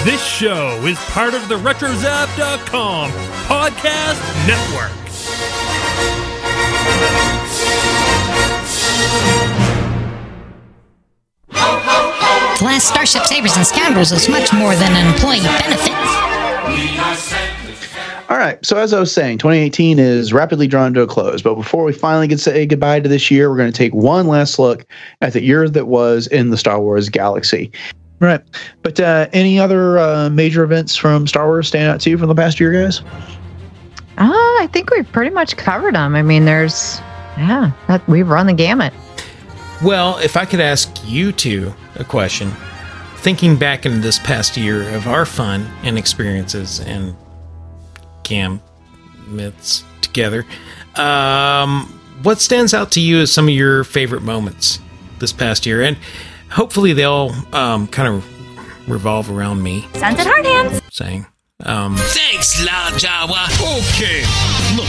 This show is part of the RetroZap.com podcast network. Class Starship, Sabers, and Scoundrels is much more than an employee benefit. All right, so as I was saying, 2018 is rapidly drawing to a close. But before we finally get to say goodbye to this year, we're going to take one last look at the year that was in the Star Wars galaxy. Right. But any other major events from Star Wars stand out to you from the past year, guys? I think we've pretty much covered them. I mean, we've run the gamut. Well, if I could ask you two a question, thinking back into this past year of our fun and experiences and myths together, what stands out to you as some of your favorite moments this past year? And hopefully they'll kind of revolve around me. Sons and hard hands. Saying, thanks, La Jawa. Okay, look,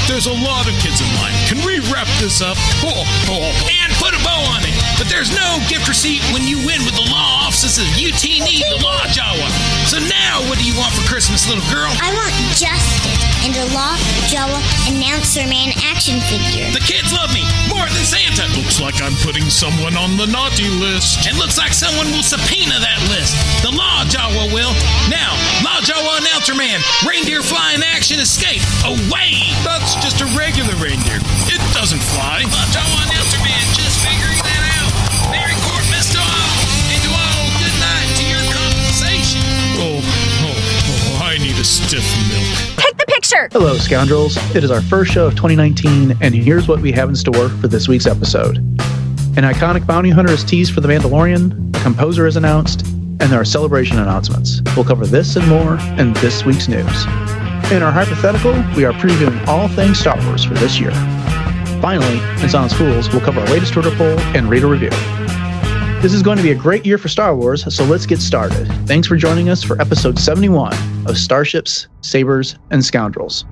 there's a lot of kids in line. Can we wrap this up? And put a bow on it. But there's no gift receipt when you win with the law offices of UTD, the Law Jawa. So now, what do you want for Christmas, little girl? I want justice and a Law Jawa announcer man action figure. The kids love me more than Santa. Looks like I'm putting someone on the naughty list. And looks like someone will subpoena that list. The Law Jawa will. Now, Law Jawa announcer man, reindeer flying action escape. Away! That's just a regular reindeer. It doesn't fly. Law Jawa announcer man, just figuring that out. Merry Christmas to all, and to all, good night to your compensation. I need a stiff milk. Take the picture. Hello, Scoundrels. It is our first show of 2019, and here's what we have in store for this week's episode. An iconic bounty hunter is teased for The Mandalorian, a composer is announced, and there are celebration announcements. We'll cover this and more in this week's news. In our hypothetical, we are previewing all things Star Wars for this year. Finally, in Silence Fools, we'll cover our latest Twitter poll and read a review. This is going to be a great year for Star Wars, so let's get started. Thanks for joining us for episode 71 of Starships, Sabers, and Scoundrels.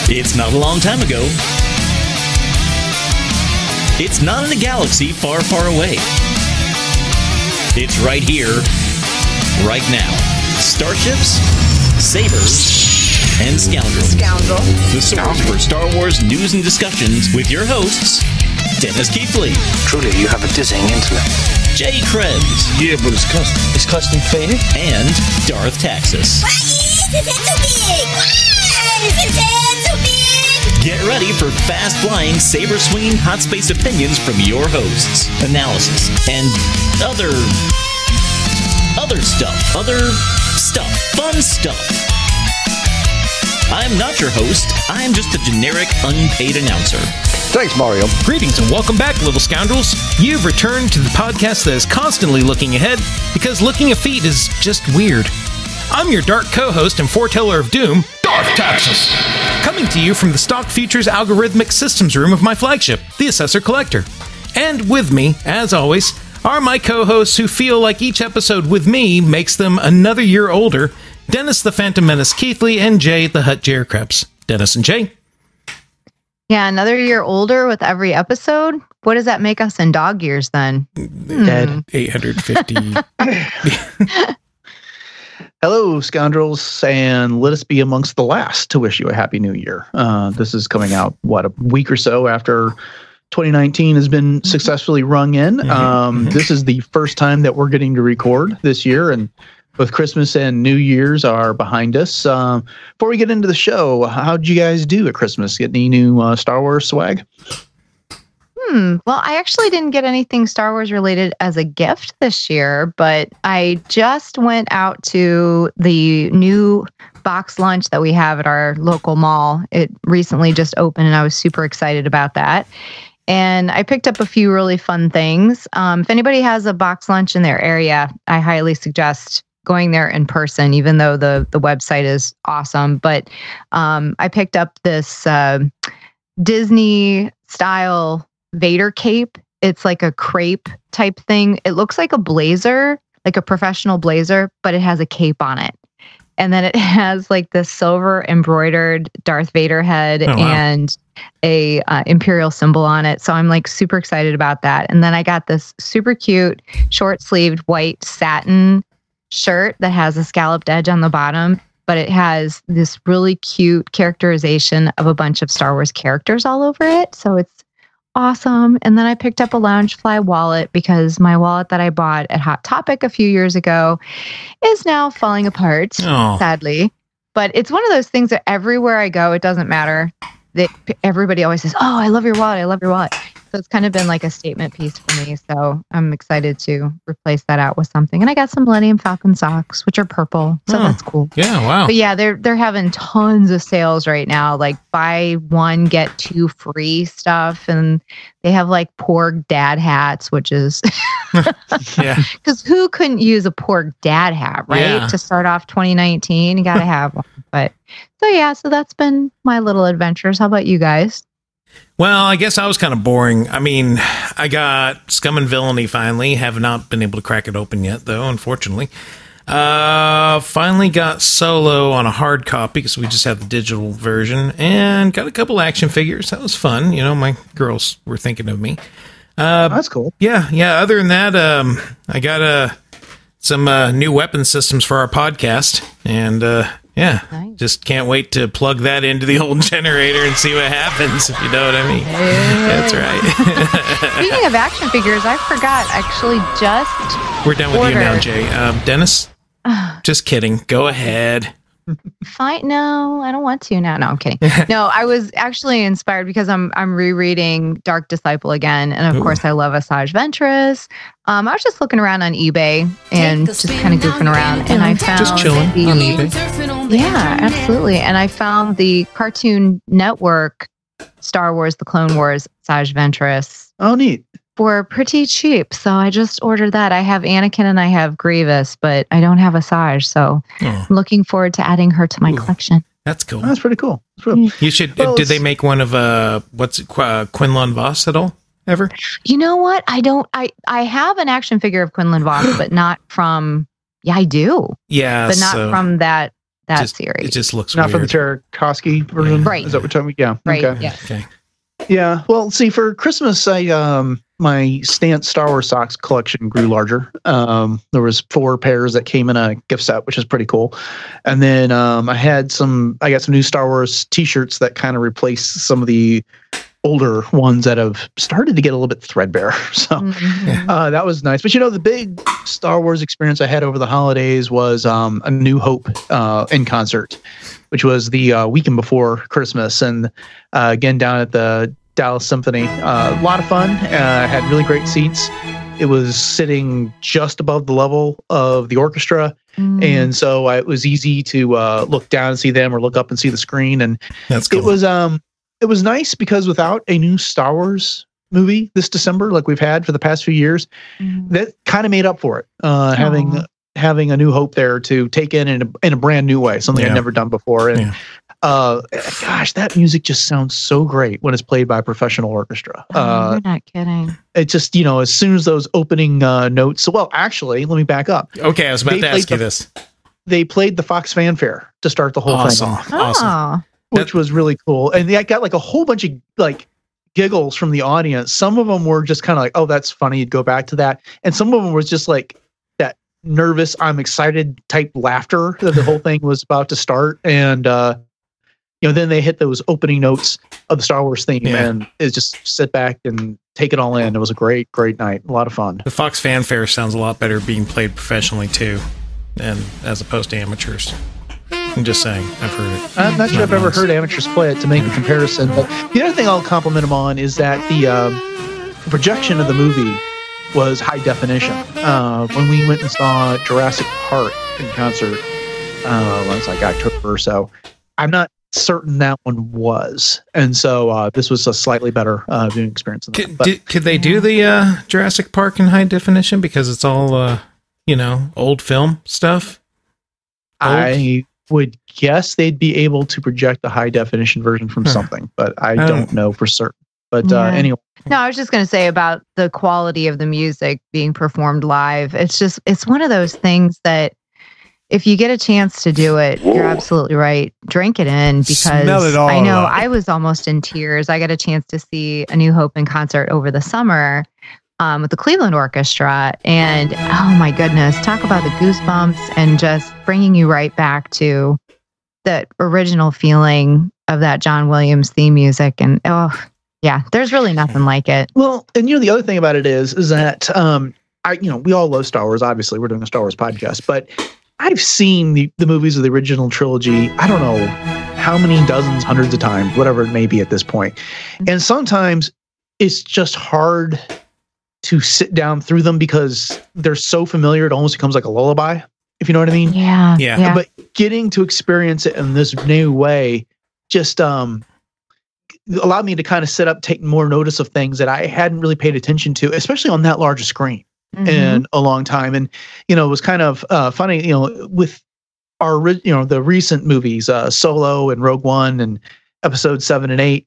It's not a long time ago. It's not in a galaxy far, far away. It's right here, right now. Starships, Sabers, and Scoundrels. The source for Star Wars news and discussions with your hosts, Dennis Keithley. Truly, you have a dizzying intellect. Jay Krebs. Yeah, but it's custom. It's custom faded. And Darth Taxus. Why is it so big? Why is it so big? Get ready for fast-flying, saber-swinging hot space opinions from your hosts, analysis, and other stuff, fun stuff. I'm not your host. I'm just a generic, unpaid announcer. Thanks, Mario. greetings and welcome back, little scoundrels. You've returned to the podcast that is constantly looking ahead, because looking at feet is just weird. I'm your dark co-host and foreteller of doom, Darth Taxus. coming to you from the Stock Futures Algorithmic Systems room of my flagship, the Assessor Collector. And with me, as always, are my co-hosts who feel like each episode with me makes them another year older, Dennis the Phantom Menace Keithley and Jay the Hut Krebs. Dennis and Jay. Yeah, another year older with every episode. What does that make us in dog years then? Dead. 850. Hello, Scoundrels, and let us be amongst the last to wish you a Happy New Year. This is coming out, a week or so after 2019 has been successfully rung in. This is the first time that we're getting to record this year, and both Christmas and New Year's are behind us. Before we get into the show, how'd you guys do at Christmas? Get any new Star Wars swag? Well, I actually didn't get anything Star Wars related as a gift this year, but I just went out to the new box lunch that we have at our local mall. It recently just opened, and I was super excited about that. And I picked up a few really fun things. If anybody has a box lunch in their area, I highly suggest going there in person, even though the website is awesome. But I picked up this Disney style Vader cape. It's like a crepe type thing. It looks like a blazer, like a professional blazer, but it has a cape on it. And then it has like this silver embroidered Darth Vader head and a Imperial symbol on it. So I'm like super excited about that. And then I got this super cute short sleeved white satin shirt that has a scalloped edge on the bottom, but it has this really cute characterization of a bunch of Star Wars characters all over it. So it's awesome. And then I picked up a Loungefly wallet because my wallet that I bought at Hot Topic a few years ago is now falling apart, sadly. But it's one of those things that everywhere I go, it doesn't matter. Everybody always says, "Oh, I love your wallet. I love your wallet." So it's kind of been like a statement piece for me. So I'm excited to replace that out with something. And I got some Millennium Falcon socks, which are purple. So that's cool. Yeah, wow. But yeah, they're having tons of sales right now, like buy one, get two free stuff. And they have like Porg dad hats, which is because who couldn't use a Porg dad hat, right? Yeah. To start off 2019, you got to have one. But so that's been my little adventures. How about you guys? Well, I guess I was kind of boring. I mean, I got Scum and Villainy finally. Have not been able to crack it open yet, though, unfortunately. Finally got Solo on a hard copy because we just have the digital version. And got a couple action figures. That was fun. You know, my girls were thinking of me. That's cool. Yeah. Other than that, I got some new weapon systems for our podcast. And nice. Just can't wait to plug that into the old generator and see what happens, if you know what I mean. That's right. Speaking of action figures, I forgot, actually just We're done with you now, Jay. Dennis? Just kidding. Go ahead. Fine. No, I don't want to now. No, I'm kidding. No, I was actually inspired because I'm rereading Dark Disciple again. And of course, I love Asajj Ventress. I was just looking around on eBay and just kind of goofing around. And I found just chilling on eBay. Yeah, absolutely. And I found the Cartoon Network Star Wars, The Clone Wars, Asajj Ventress. Oh, neat. For pretty cheap. So I just ordered that. I have Anakin and I have Grievous, but I don't have Asajj. So I'm looking forward to adding her to my collection. That's cool. Oh, that's pretty cool. You should. Well, did they make one of Quinlan Vos at all? Ever? You know what? I don't. I have an action figure of Quinlan Vos, but not from. Yeah, I do. Yeah, but not from that series. It just looks not weird. from the Tarkovsky version, right? Is that what you're talking about? Yeah, right. Okay. Yes. Okay. Yeah. Well, see, for Christmas, my Stance Star Wars socks collection grew larger. There was 4 pairs that came in a gift set, which is pretty cool. And then I got some new Star Wars T-shirts that kind of replaced some of the older ones that have started to get a little bit threadbare. So that was nice. But the big Star Wars experience I had over the holidays was A New Hope in concert, which was the weekend before Christmas, and again down at the Dallas Symphony. A lot of fun. Had really great seats. It was sitting just above the level of the orchestra, and so it was easy to look down and see them or look up and see the screen. And that's cool. It was nice because without a new Star Wars movie this December, like we've had for the past few years, that kind of made up for it. Having A New Hope there to take in a brand new way, something I'd never done before. And gosh, that music just sounds so great when it's played by a professional orchestra. You're not kidding. It just, as soon as those opening notes. So, well, actually, let me back up. Okay, I was about to ask you this. They played the Fox fanfare to start the whole thing off. Awesome. Which was really cool. And I got like a whole bunch of like giggles from the audience. Some of them were just kind of like, oh, that's funny. You'd go back to that. And some of them was just like that nervous, I'm excited type laughter that the whole thing was about to start. And, then they hit those opening notes of the Star Wars theme and it's just sit back and take it all in. It was a great, great night. A lot of fun. The Fox fanfare sounds a lot better being played professionally too, and as opposed to amateurs. I'm just saying, I've heard it. I'm not sure I've ever heard amateurs play it to make a comparison. But the other thing I'll compliment them on is that the projection of the movie was high definition. When we went and saw Jurassic Park in concert, it was like October or so, I'm not certain that one was. And so this was a slightly better viewing experience. Could they do the Jurassic Park in high definition? Because it's all, old film stuff? I would guess they'd be able to project a high definition version from something, but I don't know for certain. But anyway. No, I was just going to say about the quality of the music being performed live. It's one of those things that if you get a chance to do it, you're absolutely right. Drink it in, because Smell it all I know up. I was almost in tears. I got a chance to see A New Hope in concert over the summer with the Cleveland Orchestra. And oh my goodness, talk about the goosebumps and just bringing you right back to that original feeling of that John Williams theme music. And yeah, there's really nothing like it. Well, and the other thing about it is that we all love Star Wars. Obviously, we're doing a Star Wars podcast, but I've seen the movies of the original trilogy, I don't know how many dozens, hundreds of times, whatever it may be at this point. And sometimes it's just hard to sit down through them because they're so familiar, it almost becomes like a lullaby, if you know what I mean. Yeah. But getting to experience it in this new way just allowed me to kind of sit up, take more notice of things that I hadn't really paid attention to, especially on that large screen. In a long time. And, it was kind of funny, with our, the recent movies, Solo and Rogue One and Episode 7 and 8,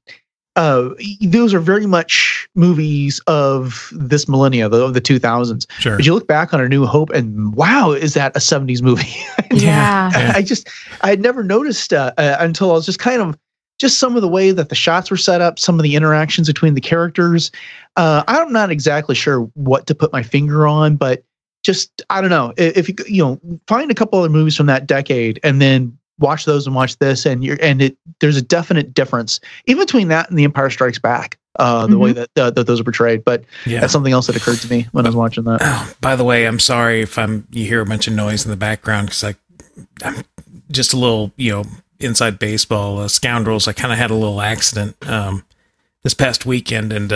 those are very much movies of this millennia, of the 2000s. Sure. But you look back on A New Hope and wow, is that a 70s movie? Yeah. I had never noticed until I was just kind of, just some of the way that the shots were set up, some of the interactions between the characters. I'm not exactly sure what to put my finger on, but just, I don't know, if you find a couple other movies from that decade and then watch those and watch this, and there's a definite difference even between that and The Empire Strikes Back, the way that those are portrayed. But that's something else that occurred to me when I was watching that. Oh, by the way, I'm sorry if you hear a bunch of noise in the background, because I'm just a little, inside baseball, Scoundrels. I kind of had a little accident this past weekend and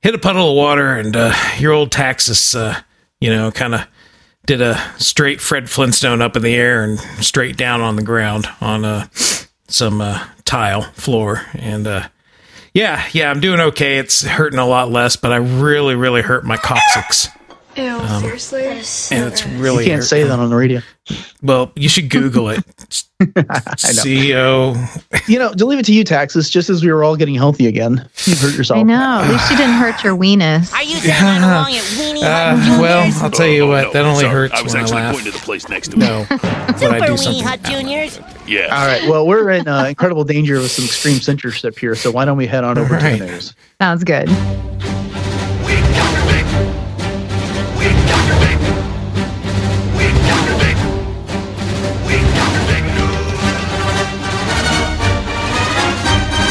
hit a puddle of water, and your old Taxus, kind of did a straight Fred Flintstone up in the air and straight down on the ground on some tile floor. And I'm doing okay. It's hurting a lot less, but I really, really hurt my coccyx. Ew, seriously? And it's really you can't say that on the radio. Well, you should Google it. CO. To leave it to you, Taxus, just as we were all getting healthy again, you hurt yourself. I know. At least you didn't hurt your weenus. Are you saying I'm wrong at weenie? Well, I'll tell you what, that only hurts I was when I actually laugh. pointing to the place next to No, it. when I do Super something. Weenie Hut Juniors. Yeah. All right. Well, we're in incredible danger of some extreme censorship here, so why don't we head on over to the news? Sounds good.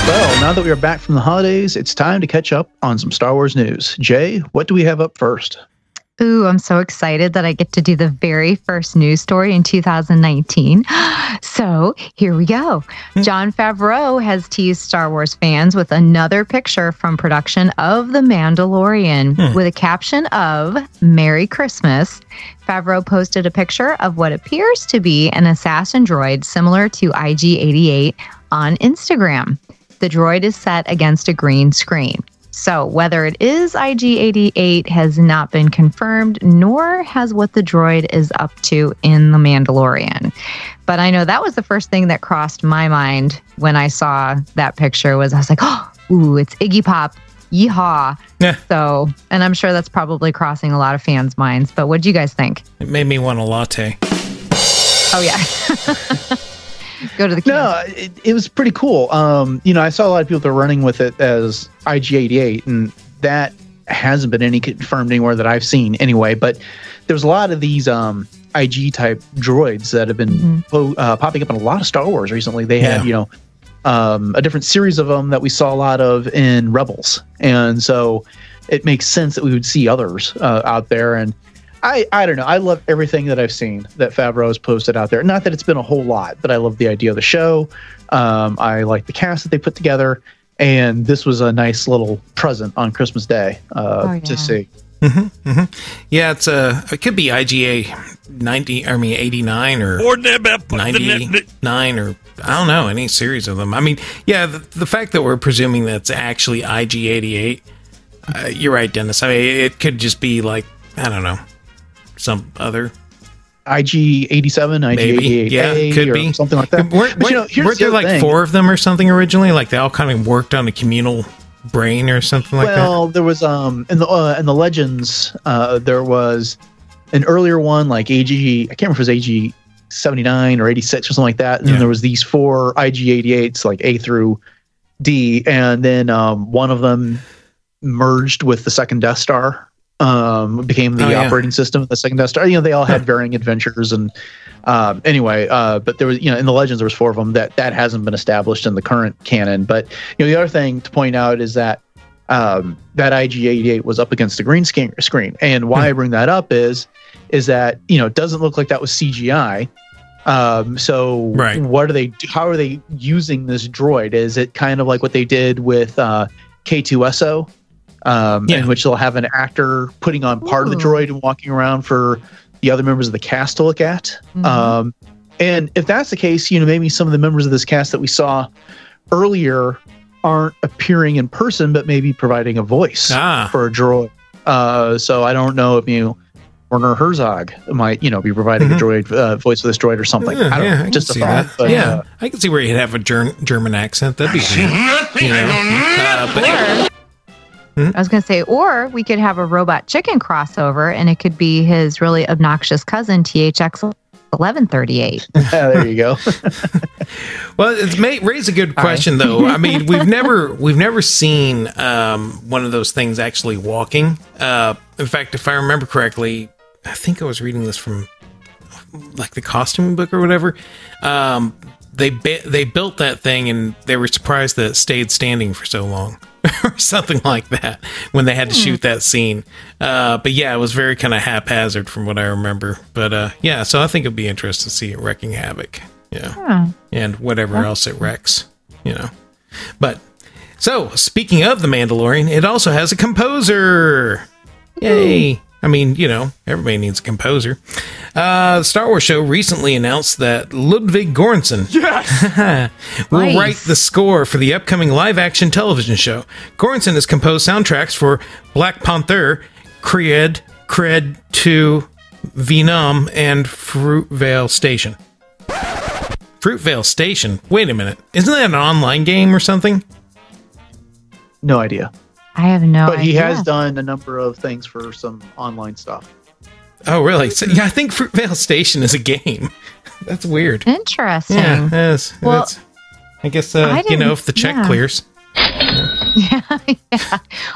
Well, now that we are back from the holidays, it's time to catch up on some Star Wars news. Jay, what do we have up first? Ooh, I'm so excited that I get to do the very first news story in 2019. So here we go. Jon Favreau has teased Star Wars fans with another picture from production of The Mandalorian with a caption of Merry Christmas. Favreau posted a picture of what appears to be an assassin droid similar to IG-88 on Instagram. The droid is set against a green screen. So whether it is IG-88 has not been confirmed, nor has what the droid is up to in The Mandalorian. But I know that was the first thing that crossed my mind when I saw that picture. I was like, ooh, it's Iggy Pop. Yeehaw. Yeah. So, and I'm sure that's probably crossing a lot of fans' minds. But what do you guys think? It made me want a latte. Oh, yeah. Go to the No, it was pretty cool. I saw a lot of people that are running with it as IG-88, and that hasn't been any confirmed anywhere that I've seen anyway. But there's a lot of these IG-type droids that have been popping up in a lot of Star Wars recently. They had, a different series of them that we saw a lot of in Rebels. And so it makes sense that we would see others out there. And I don't know. I love everything that I've seen that Favreau has posted out there. Not that it's been a whole lot, but I love the idea of the show. I like the cast that they put together. And this was a nice little present on Christmas Day to see. Yeah, it could be IGA 89 or 99 or I don't know, any series of them. I mean, yeah, the fact that we're presuming that's actually IG-88, you're right, Dennis. I mean, it could just be like, I don't know, some other IG-87, IG-88, yeah, could be something like that. Weren't there like 4 of them or something originally? Like they all kind of worked on a communal brain or something like that? Well, there was in the Legends, there was an earlier one like I can't remember if it was 79 or 86 or something like that. And then there was these 4 IG-88s, like A through D, and then one of them merged with the second Death Star, became the operating system of the second Death Star. They all had varying adventures, and anyway, but there was, in the Legends there was 4 of them. That hasn't been established in the current canon. But the other thing to point out is that that IG-88 was up against the green screen, and why I bring that up is that it doesn't look like that was CGI. So what are they? How are they using this droid? Is it kind of like what they did with K2SO, in which they'll have an actor putting on part of the droid and walking around for the other members of the cast to look at? And if that's the case, maybe some of the members of this cast that we saw earlier aren't appearing in person, but maybe providing a voice for a droid. So I don't know if Werner Herzog might, be providing a droid voice for this droid or something. I don't know. Just a thought. But, I can see where he'd have a German accent. That'd be weird. I was going to say, or we could have a Robot Chicken crossover, and it could be his really obnoxious cousin, THX 1138. There you go. Well, it's raised a good question, though. I mean, we've never seen one of those things actually walking. In fact, if I remember correctly, I think I was reading this from like the costume book or whatever. They built that thing and they were surprised that it stayed standing for so long. Or something like that when they had to shoot that scene. But yeah, it was very kind of haphazard from what I remember. But yeah, so I think it'd be interesting to see it wrecking havoc. And whatever else it wrecks, But so speaking of the Mandalorian, it also has a composer. Yay. I mean, everybody needs a composer. The Star Wars show recently announced that Ludwig Göransson will write the score for the upcoming live-action television show. Göransson has composed soundtracks for Black Panther, Cred 2, Venom, and Fruitvale Station. Fruitvale Station? Wait a minute. Isn't that an online game or something? No idea. I have no idea. But he has done a number of things for some online stuff. Oh, really? So, yeah, I think Fruitvale Station is a game. That's weird. Interesting. Yeah, that's, I guess, if the check clears. Yeah.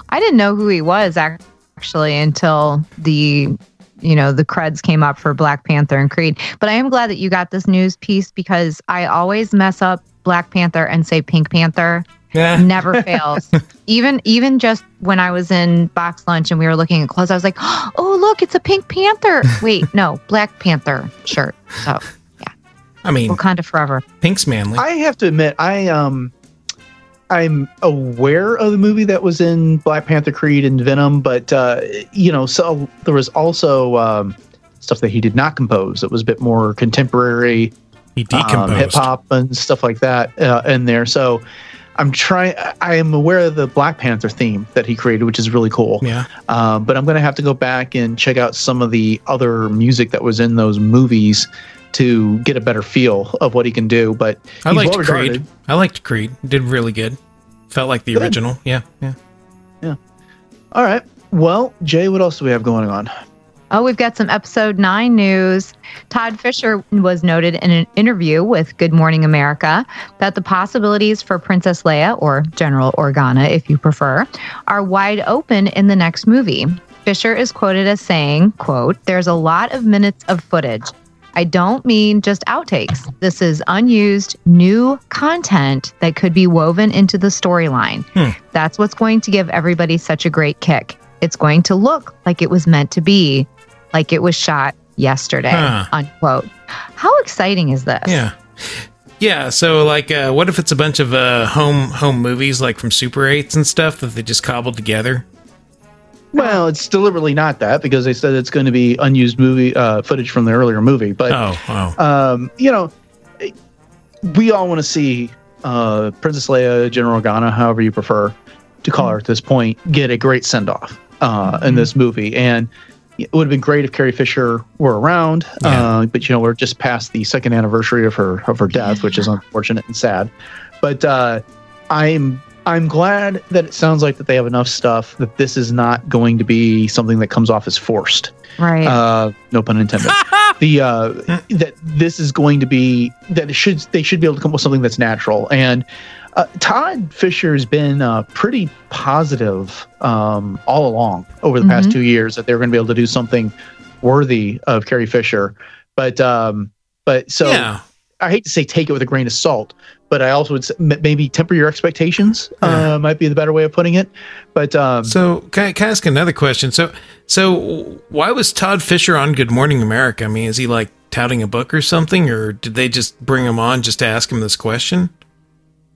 I didn't know who he was actually until the creds came up for Black Panther and Creed. But I am glad that you got this news piece because I always mess up Black Panther and say Pink Panther. Yeah. Never fails. Even just when I was in box lunch and we were looking at clothes, I was like, oh, look, it's a Pink Panther. Wait, no, Black Panther shirt. So, yeah. I mean, Wakanda forever. Pink's manly. I have to admit, I'm aware of the movie that was in Black Panther, Creed, and Venom, but, so there was also stuff that he did not compose. It was a bit more contemporary. He decomposed. Hip-hop and stuff like that in there. So I am aware of the Black Panther theme that he created, which is really cool. Yeah. But I'm going to have to go back and check out some of the other music that was in those movies to get a better feel of what he can do. But I liked Creed. Did really good. Felt like the original. Yeah. All right. Well, Jay, what else do we have going on? Oh, we've got some episode 9 news. Todd Fisher was noted in an interview with Good Morning America that the possibilities for Princess Leia, or General Organa if you prefer, are wide open in the next movie. Fisher is quoted as saying, quote, "There's a lot of minutes of footage. I don't mean just outtakes. This is unused, new content that could be woven into the storyline. That's what's going to give everybody such a great kick. It's going to look like it was meant to be. Like it was shot yesterday," unquote. How exciting is this? Yeah. So, like, what if it's a bunch of home movies, like from Super 8s and stuff that they just cobbled together? Well, it's deliberately not that because they said it's going to be unused movie footage from the earlier movie. But we all want to see Princess Leia, General Organa, however you prefer to call her at this point, get a great send off in this movie. And it would have been great if Carrie Fisher were around, but we're just past the 2nd anniversary of her death, which is unfortunate and sad. But I'm I'm glad that it sounds like that they have enough stuff that this is not going to be something that comes off as forced. Right. No pun intended. That this is going to be that they should be able to come up with something that's natural. And Todd Fisher has been pretty positive all along over the past 2 years that they're going to be able to do something worthy of Carrie Fisher. But I hate to say take it with a grain of salt, but I also would say maybe temper your expectations. Might be the better way of putting it. But so can I ask another question? So why was Todd Fisher on Good Morning America? I mean, is he like touting a book or something, or did they just bring him on just to ask him this question?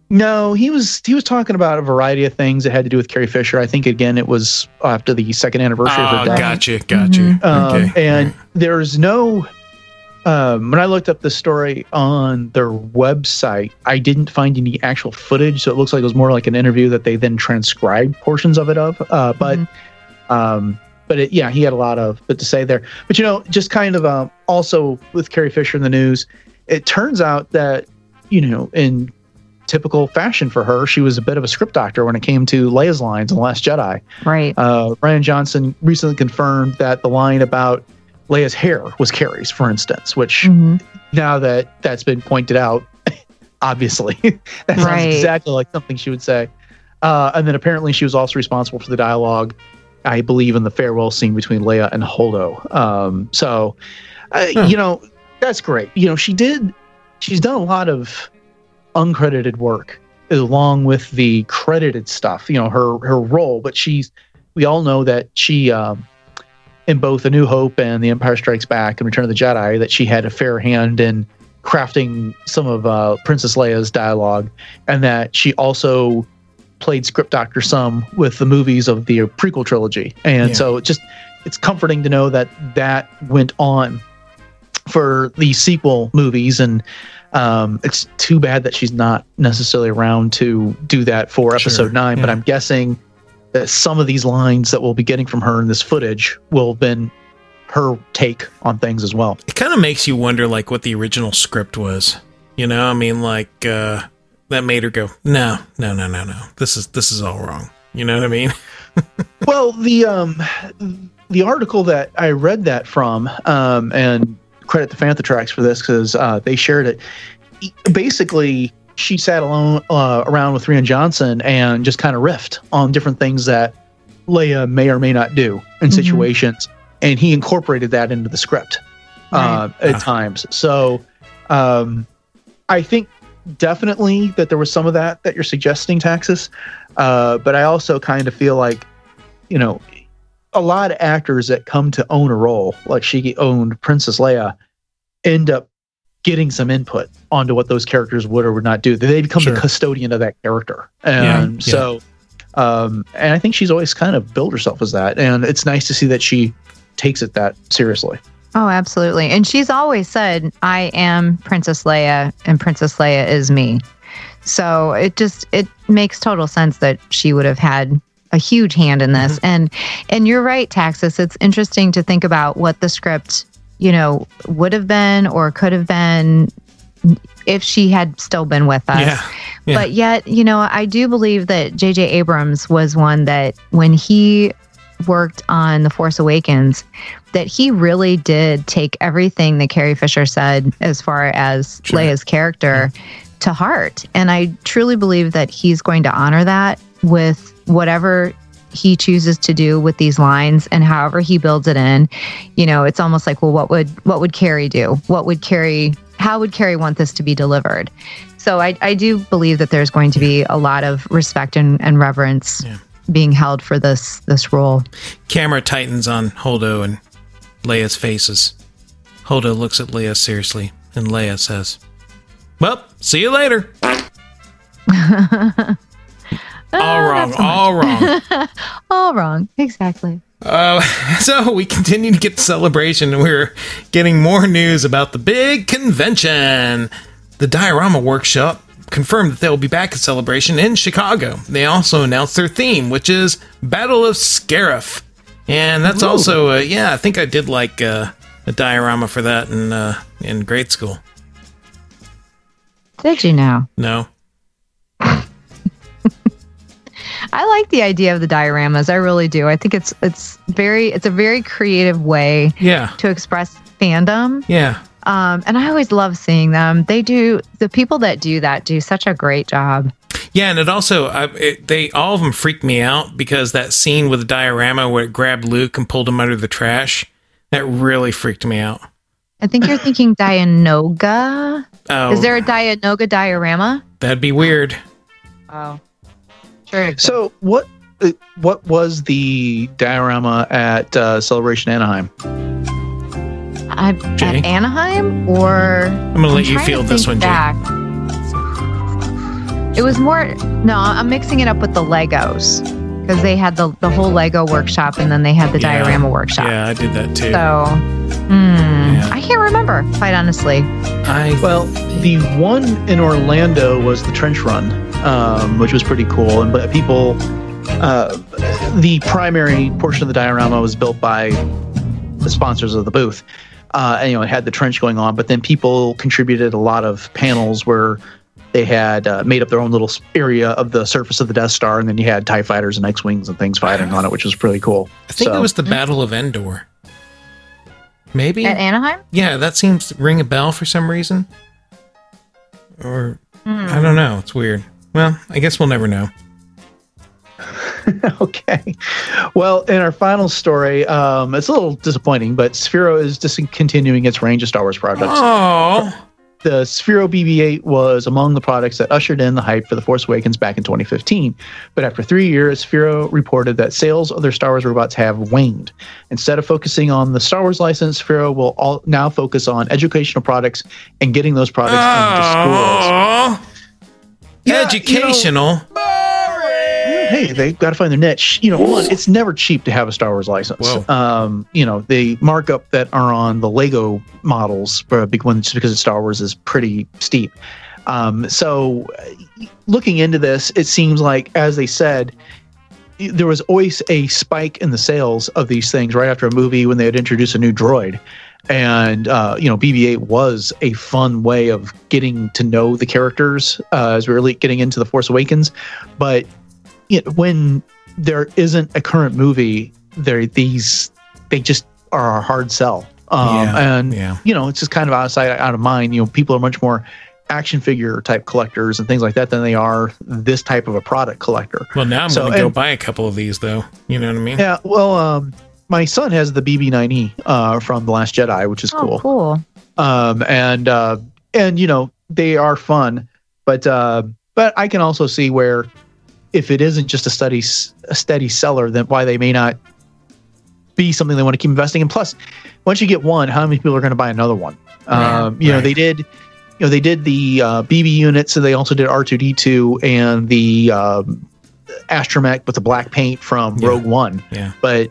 No, he was talking about a variety of things that had to do with Carrie Fisher. I think again it was after the second anniversary of her death. Gotcha. Okay. And there's no. When I looked up the story on their website, I didn't find any actual footage, so it looks like it was more like an interview that they then transcribed portions of it of. But he had a lot of to say there. But just kind of also with Carrie Fisher in the news, it turns out that in typical fashion for her, she was a bit of a script doctor when it came to Leia's lines in The Last Jedi. Right. Rian Johnson recently confirmed that the line about Leia's hair was Carrie's, for instance, which now that that's been pointed out, obviously, that sounds exactly like something she would say. And then apparently she was also responsible for the dialogue, I believe, in the farewell scene between Leia and Holdo. That's great. She's done a lot of uncredited work along with the credited stuff, her role, but we all know that she in both A New Hope and The Empire Strikes Back and Return of the Jedi, that she had a fair hand in crafting some of Princess Leia's dialogue, and that she also played script doctor some with the movies of the prequel trilogy. And so it's comforting to know that went on for the sequel movies, and it's too bad that she's not necessarily around to do that for episode 9, but I'm guessing that some of these lines that we'll be getting from her in this footage will have been her take on things as well. It kind of makes you wonder like what the original script was, I mean, like that made her go, no, this is all wrong, you know what I mean? Well, the article that I read that from, and credit to Fantatrax for this because they shared it. Basically, she sat alone around with Rian Johnson and just kind of riffed on different things that Leia may or may not do in situations, and he incorporated that into the script at times. So I think definitely that there was some of that you're suggesting, Taxus, but I also kind of feel like, a lot of actors that come to own a role, like she owned Princess Leia, end up getting some input onto what those characters would or would not do. They become the custodian of that character. And and I think she's always kind of billed herself as that. And it's nice to see that she takes it that seriously. Oh, absolutely. And she's always said, I am Princess Leia and Princess Leia is me. So it makes total sense that she would have had a huge hand in this. And you're right, Taxus. It's interesting to think about what the script would have been or could have been if she had still been with us. Yeah. But yet, I do believe that J.J. Abrams was one that when he worked on The Force Awakens, that he really did take everything that Carrie Fisher said as far as Leia's character to heart. And I truly believe that he's going to honor that with whatever he chooses to do with these lines and however he builds it in. It's almost like, well, what would Carrie do? How would Carrie want this to be delivered? So I do believe that there's going to be a lot of respect and reverence being held for this role. Camera tightens on Holdo and Leia's faces. Holdo looks at Leia seriously, and Leia says, well, see you later. All wrong. All wrong. Exactly. So we continue to get the celebration, and we're getting more news about the big convention. The Diorama Workshop confirmed that they will be back at Celebration in Chicago. They also announced their theme, which is Battle of Scarif. And that's also, I think I did like a diorama for that in grade school. Did you now? No. I like the idea of the dioramas. I really do. I think it's a very creative way to express fandom. Yeah. And I always love seeing them. The people that do that do such a great job. Yeah, and it also, all of them freaked me out because that scene with the diorama where it grabbed Luke and pulled him under the trash, that really freaked me out. I think you're thinking Dianoga. Oh. Is there a Dianoga diorama? That'd be weird. Oh. Sure. So what was the diorama at Celebration Anaheim? At Anaheim, or I'm gonna let you field this one, Jay. It was more. No, I'm mixing it up with the Legos because they had the whole Lego workshop and then they had the diorama workshop. Yeah, I did that too. So, I can't remember, quite honestly. Well, the one in Orlando was the Trench Run, which was pretty cool, and but people, the primary portion of the diorama was built by the sponsors of the booth. And, it had the trench going on, but then people contributed a lot of panels where they had made up their own little area of the surface of the Death Star, and then you had TIE fighters and X-Wings and things fighting on it, which was pretty cool. I think it was the Battle of Endor. Maybe? At Anaheim? Yeah, that seems to ring a bell for some reason. Or, I don't know. It's weird. Well, I guess we'll never know. Okay. Well, in our final story, it's a little disappointing, but Sphero is discontinuing its range of Star Wars projects. Oh. The Sphero BB-8 was among the products that ushered in the hype for The Force Awakens back in 2015. But after 3 years, Sphero reported that sales of their Star Wars robots have waned. Instead of focusing on the Star Wars license, Sphero will now focus on educational products and getting those products into schools. Educational? Hey, they've got to find their niche. One, it's never cheap to have a Star Wars license. The markup that are on the Lego models for a big one, just because it's Star Wars, is pretty steep. So looking into this, it seems like, as they said, there was always a spike in the sales of these things right after a movie when they would introduce a new droid. And, BB-8 was a fun way of getting to know the characters as we were getting into The Force Awakens. But when there isn't a current movie, they just are a hard sell. It's just kind of out of mind. People are much more action figure type collectors and things like that than they are this type of a product collector. Well, now I'm going to go buy a couple of these, though. You know what I mean? Yeah. Well, my son has the BB-9E from The Last Jedi, which is cool. Cool. And they are fun, but I can also see where, if it isn't just a steady seller, then why they may not be something they want to keep investing in. Plus, once you get one, how many people are going to buy another one? They did the BB units, so they also did R2-D2 and the astromech with the black paint from Rogue One. Yeah. But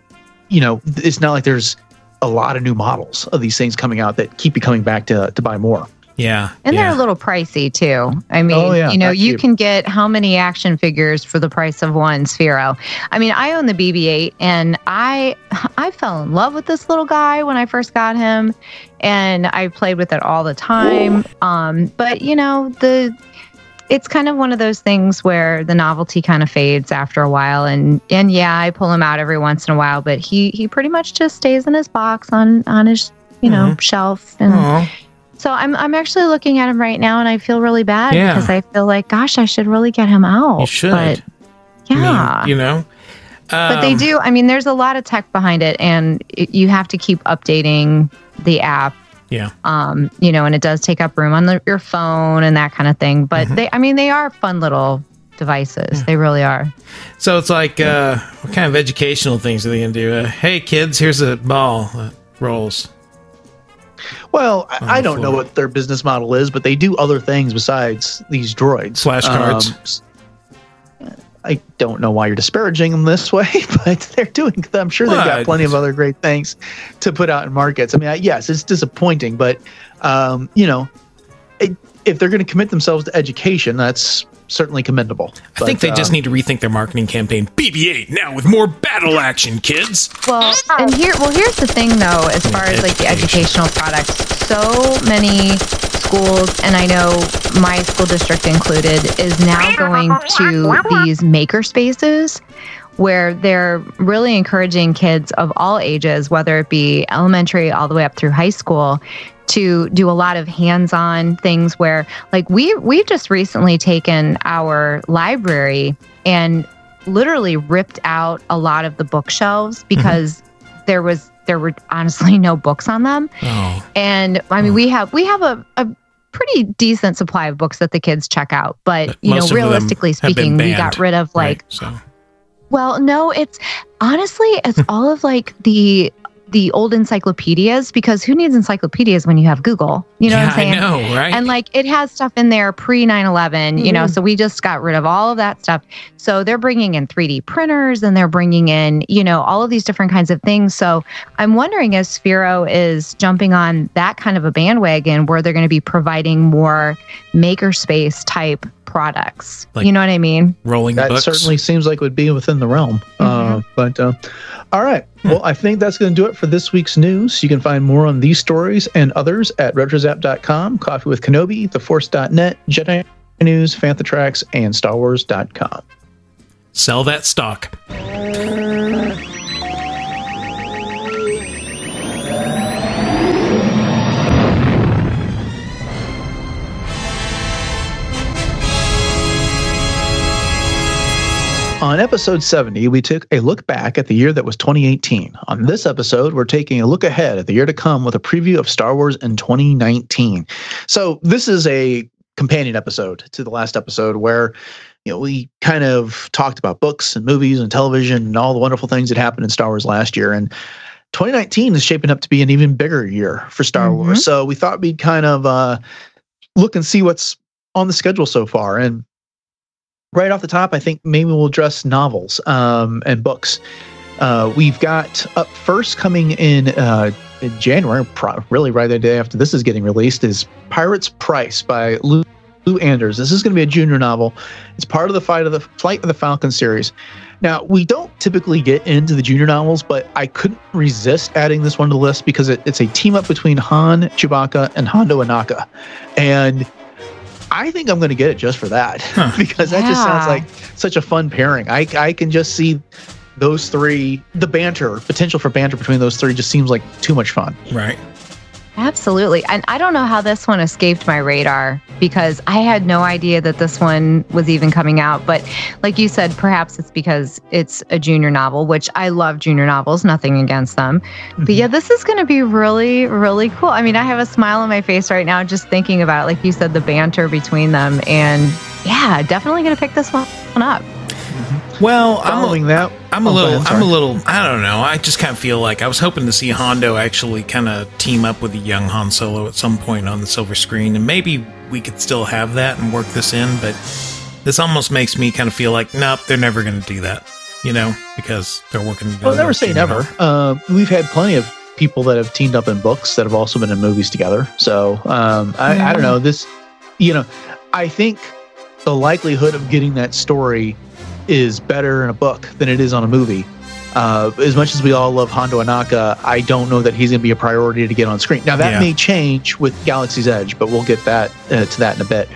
it's not like there's a lot of new models of these things coming out that keep you coming back to buy more. Yeah. And they're a little pricey too. I mean, you can get how many action figures for the price of one Sphero. I mean, I own the BB-8 and I fell in love with this little guy when I first got him, and I played with it all the time. But it's kind of one of those things where the novelty kind of fades after a while, and I pull him out every once in a while, but he pretty much just stays in his box on his shelf. And Aww. So I'm actually looking at him right now, and I feel really bad because I feel like, gosh, I should really get him out. You should. But, yeah. But they do. I mean, there's a lot of tech behind it, and you have to keep updating the app. Yeah. And it does take up room on your phone and that kind of thing. But they are fun little devices. Yeah. They really are. So it's like, what kind of educational things are they going to do? Hey, kids, here's a ball that rolls. Well, I don't know what their business model is, but they do other things besides these droids. Flashcards. I don't know why you're disparaging them this way, but they're doing. I'm sure they've got plenty of other great things to put out in markets. I mean, yes, it's disappointing, but if they're going to commit themselves to education, that's certainly commendable. I think they just need to rethink their marketing campaign. BB-8 now with more battle action, kids. Well, here's the thing though, as far as like the educational products, so many schools, and I know my school district included, is now going to these maker spaces where they're really encouraging kids of all ages, whether it be elementary all the way up through high school, to do a lot of hands-on things where, like, we've just recently taken our library and literally ripped out a lot of the bookshelves because there were honestly no books on them. Oh. And I mean, we have a pretty decent supply of books that the kids check out, but you know, realistically speaking, we got rid of like, right, so. Well, no, it's all of like the old encyclopedias, because who needs encyclopedias when you have Google? You know what I'm saying? I know, right? And like it has stuff in there pre 9/11, you know, so we just got rid of all of that stuff. So they're bringing in 3D printers and they're bringing in, you know, all of these different kinds of things. So I'm wondering if Sphero is jumping on that kind of a bandwagon where they're going to be providing more makerspace type products. Like, you know what I mean? Rolling that books. Certainly seems like it would be within the realm. All right. Well, I think that's going to do it for this week's news. You can find more on these stories and others at retrozap.com, Coffee with Kenobi, theforce.net, Jedi News, Fantha Tracks, and StarWars.com. Sell that stock. On episode 70, we took a look back at the year that was 2018. On this episode, we're taking a look ahead at the year to come with a preview of Star Wars in 2019. So this is a companion episode to the last episode where, you know, we kind of talked about books and movies and television and all the wonderful things that happened in Star Wars last year. And 2019 is shaping up to be an even bigger year for Star Wars. So we thought we'd kind of look and see what's on the schedule so far. And right off the top, I think maybe we'll address novels and books. We've got up first coming in January, really right the day after this is getting released, is Pirate's Price by Lou Anders. This is going to be a junior novel. It's part of the Flight of the Falcon series. Now, we don't typically get into the junior novels, but I couldn't resist adding this one to the list because it's a team up between Han, Chewbacca, and Hondo Ohnaka. And I think I'm going to get it just for that because that just sounds like such a fun pairing. I can just see those three, the potential for banter between those three just seems like too much fun. Right. Absolutely. And I don't know how this one escaped my radar because I had no idea that this one was even coming out. But like you said, perhaps it's because it's a junior novel, which I love junior novels, nothing against them. But yeah, this is going to be really, really cool. I mean, I have a smile on my face right now just thinking about it. Like you said, the banter between them. And yeah, definitely going to pick this one up. Well, I'm a little, I don't know. I just kind of feel like I was hoping to see Hondo actually kind of team up with a young Han Solo at some point on the silver screen. And maybe we could still have that and work this in. But this almost makes me kind of feel like, nope, they're never going to do that, you know, because they're working. Well, never say never. We've had plenty of people that have teamed up in books that have also been in movies together. So I don't know. This, you know, I think the likelihood of getting that story is better in a book than it is on a movie. As much as we all love Hondo Ohnaka, I don't know that he's going to be a priority to get on screen. Now, that may change with Galaxy's Edge, but we'll get that to that in a bit.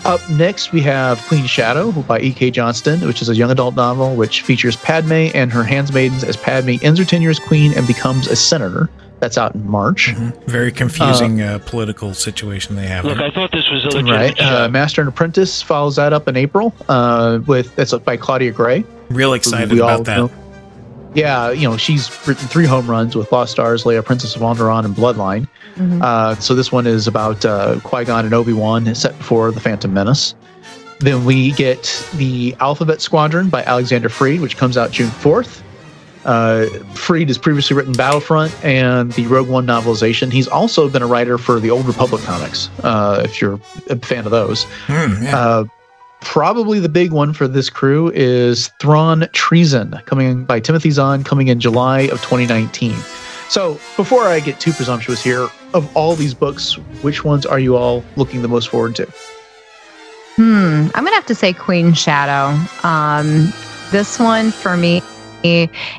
Up next, we have Queen Shadow by E.K. Johnston, which is a young adult novel which features Padme and her handmaidens as Padme ends her tenure as queen and becomes a senator. That's out in March. Very confusing political situation they have. Look, I thought this was a legit Master and Apprentice follows that up in April. That's by Claudia Gray. Real excited about that. Know. Yeah, you know, she's written 3 home runs with Lost Stars, Leia, Princess of Alderaan, and Bloodline. So this one is about Qui-Gon and Obi-Wan, set before The Phantom Menace. Then we get The Alphabet Squadron by Alexander Freed, which comes out June 4th. Freed has previously written Battlefront and the Rogue One novelization. He's also been a writer for the Old Republic comics, if you're a fan of those. Probably the big one for this crew is Thrawn Treason, coming by Timothy Zahn, coming in July of 2019. So before I get too presumptuous here, of all these books, which ones are you all looking the most forward to? I'm going to have to say Queen Shadow. This one for me,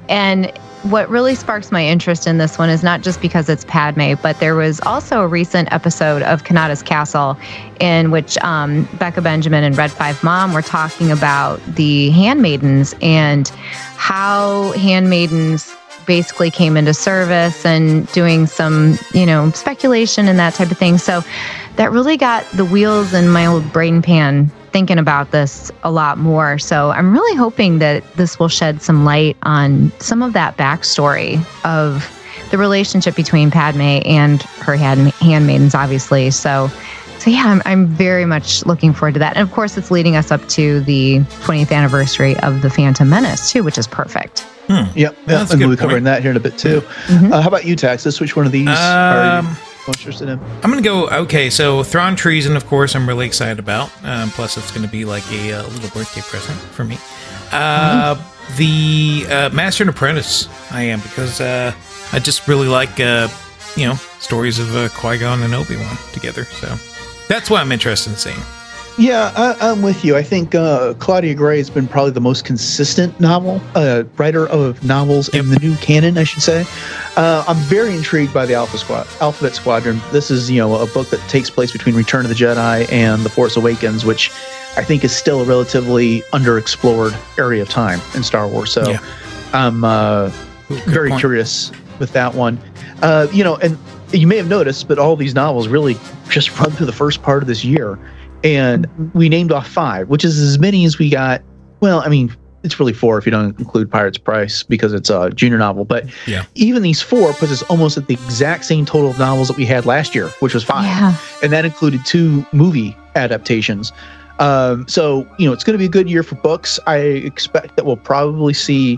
and what really sparks my interest in this one is not just because it's Padme, but there was also a recent episode of Kanata's Castle in which Becca Benjamin and Red 5 Mom were talking about the handmaidens and how handmaidens basically came into service and doing some, speculation and that type of thing. So that really got the wheels in my old brain pan thinking about this a lot more. So I'm really hoping that this will shed some light on some of that backstory of the relationship between Padme and her handmaidens, obviously. So yeah, I'm very much looking forward to that. And of course, it's leading us up to the 20th anniversary of The Phantom Menace, too, which is perfect. Yep. And we'll be covering that here in a bit, too. How about you, Taxus? Which one of these are you most interested in? I'm going to go, okay, so Thrawn Treason, of course, I'm really excited about. Plus, it's going to be like a little birthday present for me. The Master and Apprentice, I am, because I just really like, stories of Qui-Gon and Obi-Wan together. So that's what I'm interested in seeing. Yeah, I'm with you. I think Claudia Gray has been probably the most consistent writer of novels in the new canon, I should say. I'm very intrigued by the Alphabet Squadron. This is, a book that takes place between Return of the Jedi and The Force Awakens, which I think is still a relatively underexplored area of time in Star Wars. So I'm very curious with that one. And you may have noticed, but all these novels really just run through the first part of this year. And we named off 5, which is as many as we got. Well, I mean, it's really 4 if you don't include Pirate's Price because it's a junior novel. But even these 4 puts us almost at the exact same total of novels that we had last year, which was 5. Yeah. And that included 2 movie adaptations. So, it's going to be a good year for books. I expect that we'll probably see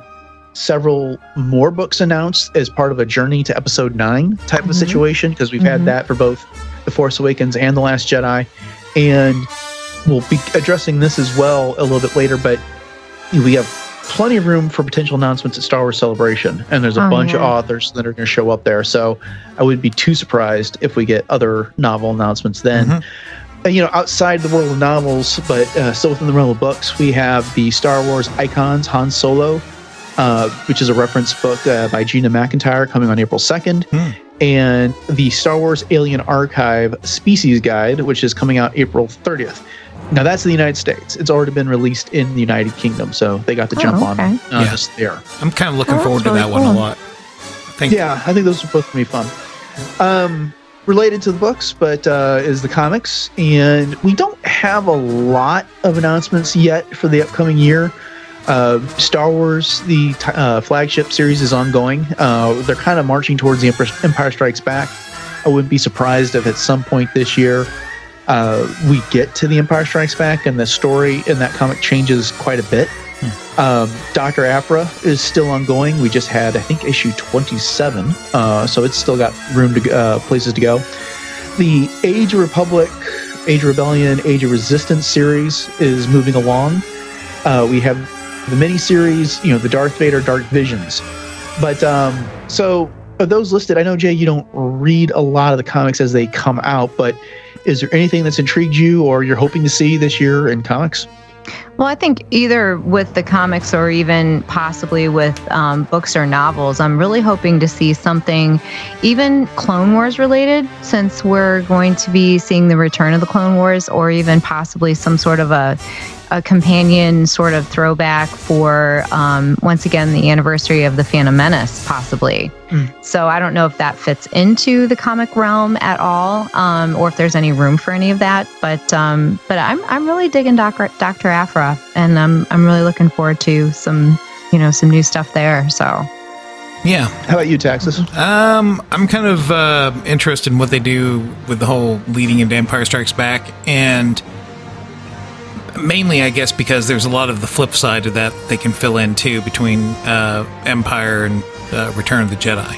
several more books announced as part of a Journey to Episode 9 type of situation, because we've had that for both The Force Awakens and The Last Jedi. And we'll be addressing this as well a little bit later, but we have plenty of room for potential announcements at Star Wars Celebration, and there's a bunch of authors that are going to show up there, so I wouldn't be too surprised if we get other novel announcements then. Outside the world of novels, but still within the realm of books, we have the Star Wars Icons Han Solo, which is a reference book by Gina McIntyre, coming on April 2nd. And the Star Wars Alien Archive Species Guide, which is coming out April 30th. Now, that's in the United States. It's already been released in the United Kingdom, so they got to jump on us there. I'm kind of looking forward to that one a lot. I think those are both going to be fun. Related to the books, but is the comics. And we don't have a lot of announcements yet for the upcoming year. Star Wars, the flagship series, is ongoing. They're kind of marching towards the Empire Strikes Back. I wouldn't be surprised if at some point this year we get to the Empire Strikes Back and the story in that comic changes quite a bit. Dr. Aphra is still ongoing. We just had, I think, issue 27, so it's still got room to places to go. The Age of Republic, Age of Rebellion, Age of Resistance series is moving along. We have the miniseries, the Darth Vader Dark Visions. But so are those listed? I know, Jay, you don't read a lot of the comics as they come out, but is there anything that's intrigued you or you're hoping to see this year in comics? Well, I think either with the comics or even possibly with books or novels, I'm really hoping to see something even Clone Wars related, since we're going to be seeing the return of the Clone Wars, or even possibly some sort of a companion sort of throwback for, once again, the anniversary of The Phantom Menace, possibly. So I don't know if that fits into the comic realm at all, or if there's any room for any of that. But I'm really digging Dr. Aphra, and I'm really looking forward to some new stuff there. So. Yeah. How about you, Taxus? I'm kind of interested in what they do with the whole leading into Empire Strikes Back, and mainly, I guess, because there's a lot of the flip side of that they can fill in too between Empire and Return of the Jedi.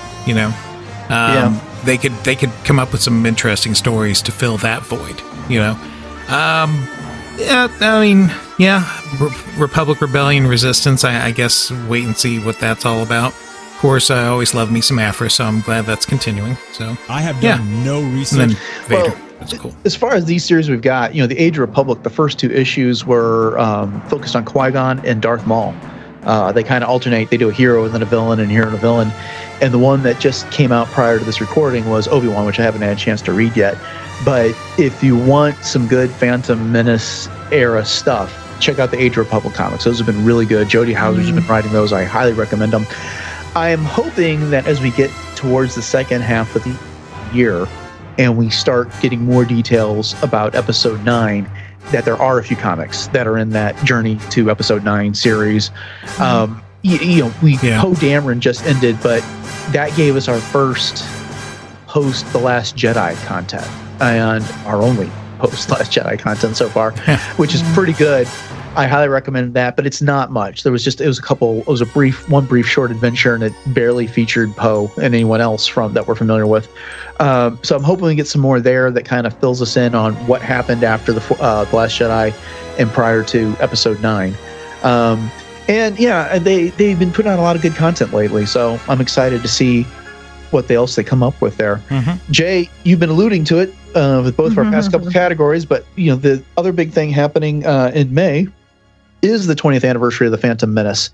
They could come up with some interesting stories to fill that void. Republic, Rebellion, Resistance. I guess wait and see what that's all about. Of course, I always love me some Aphra, so I'm glad that's continuing. So I have done no research. And then Vader. That's cool. As far as these series we've got, the Age of Republic, the first 2 issues were focused on Qui-Gon and Darth Maul. They kind of alternate. They do a hero and then a villain and a hero and a villain. And the one that just came out prior to this recording was Obi-Wan, which I haven't had a chance to read yet. But if you want some good Phantom Menace era stuff, check out the Age of Republic comics. Those have been really good. Jody Hauser's been writing those. I highly recommend them. I am hoping that as we get towards the second half of the year and we start getting more details about Episode 9, that there are a few comics that are in that Journey to Episode 9 series. Poe Dameron just ended, but that gave us our first post The Last Jedi content and our only post Last Jedi content so far, which is pretty good. I highly recommend that, but it's not much. It was one brief short adventure, and it barely featured Poe and anyone else that we're familiar with. So I'm hoping we get some more there that kind of fills us in on what happened after the Last Jedi and prior to Episode 9. And yeah, they've been putting out a lot of good content lately, so I'm excited to see what else they come up with there. Jay, you've been alluding to it with both of our past couple categories, but the other big thing happening in May is the 20th anniversary of the Phantom Menace.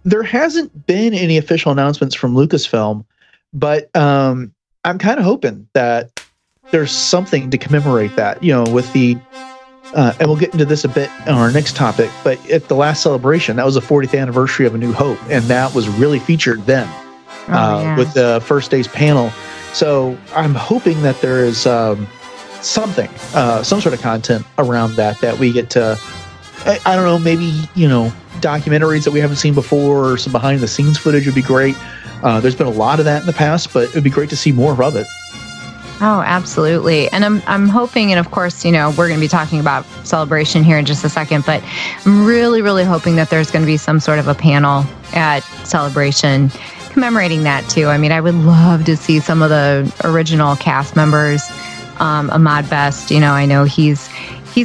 There hasn't been any official announcements from Lucasfilm, but I'm kind of hoping that there's something to commemorate that, with the and we'll get into this a bit on our next topic, but at the last celebration, that was the 40th anniversary of A New Hope, and that was really featured then with the first day's panel. So I'm hoping that there is something, some sort of content around that we get to, I don't know, maybe, documentaries that we haven't seen before, or some behind the scenes footage would be great. There's been a lot of that in the past, but it would be great to see more of it. Oh, absolutely. And I'm hoping, and of course, we're going to be talking about Celebration here in just a second, but I'm really, really hoping that there's going to be some sort of a panel at Celebration commemorating that too. I mean, I would love to see some of the original cast members. Ahmad Best, I know he's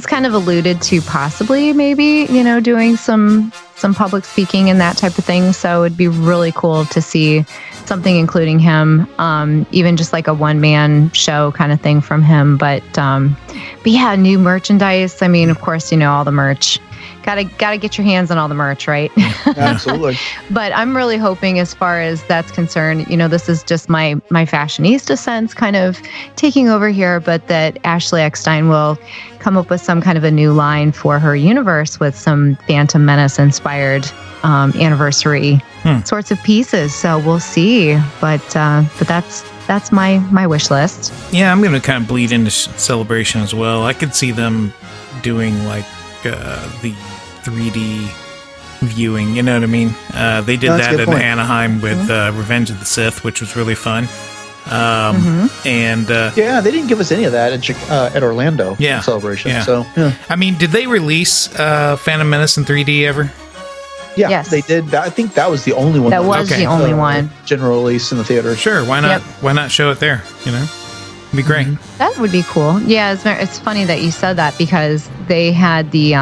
kind of alluded to possibly maybe, doing some public speaking and that type of thing. So it'd be really cool to see something including him, even just like a one-man show kind of thing from him. But yeah, new merchandise. I mean, of course, all the merch. Gotta get your hands on all the merch, right? Absolutely. But I'm really hoping, as far as that's concerned, this is just my fashionista sense kind of taking over here, but that Ashley Eckstein will come up with some kind of a new line for her universe with some Phantom Menace inspired anniversary sorts of pieces. So we'll see. But that's my wish list. Yeah, I'm going to kind of bleed into Celebration as well. I could see them doing like the 3D viewing, you know what I mean? They did that in Anaheim with Revenge of the Sith, which was really fun. And yeah, they didn't give us any of that at Orlando Celebration. Yeah. So I mean, did they release Phantom Menace in 3D ever? Yeah, yes. They did. I think that was the only one. That was the only one. General release in the theater. Sure, why not? Yep. Why not show it there? It'd be great. That would be cool. Yeah, it's funny that you said that, because they had the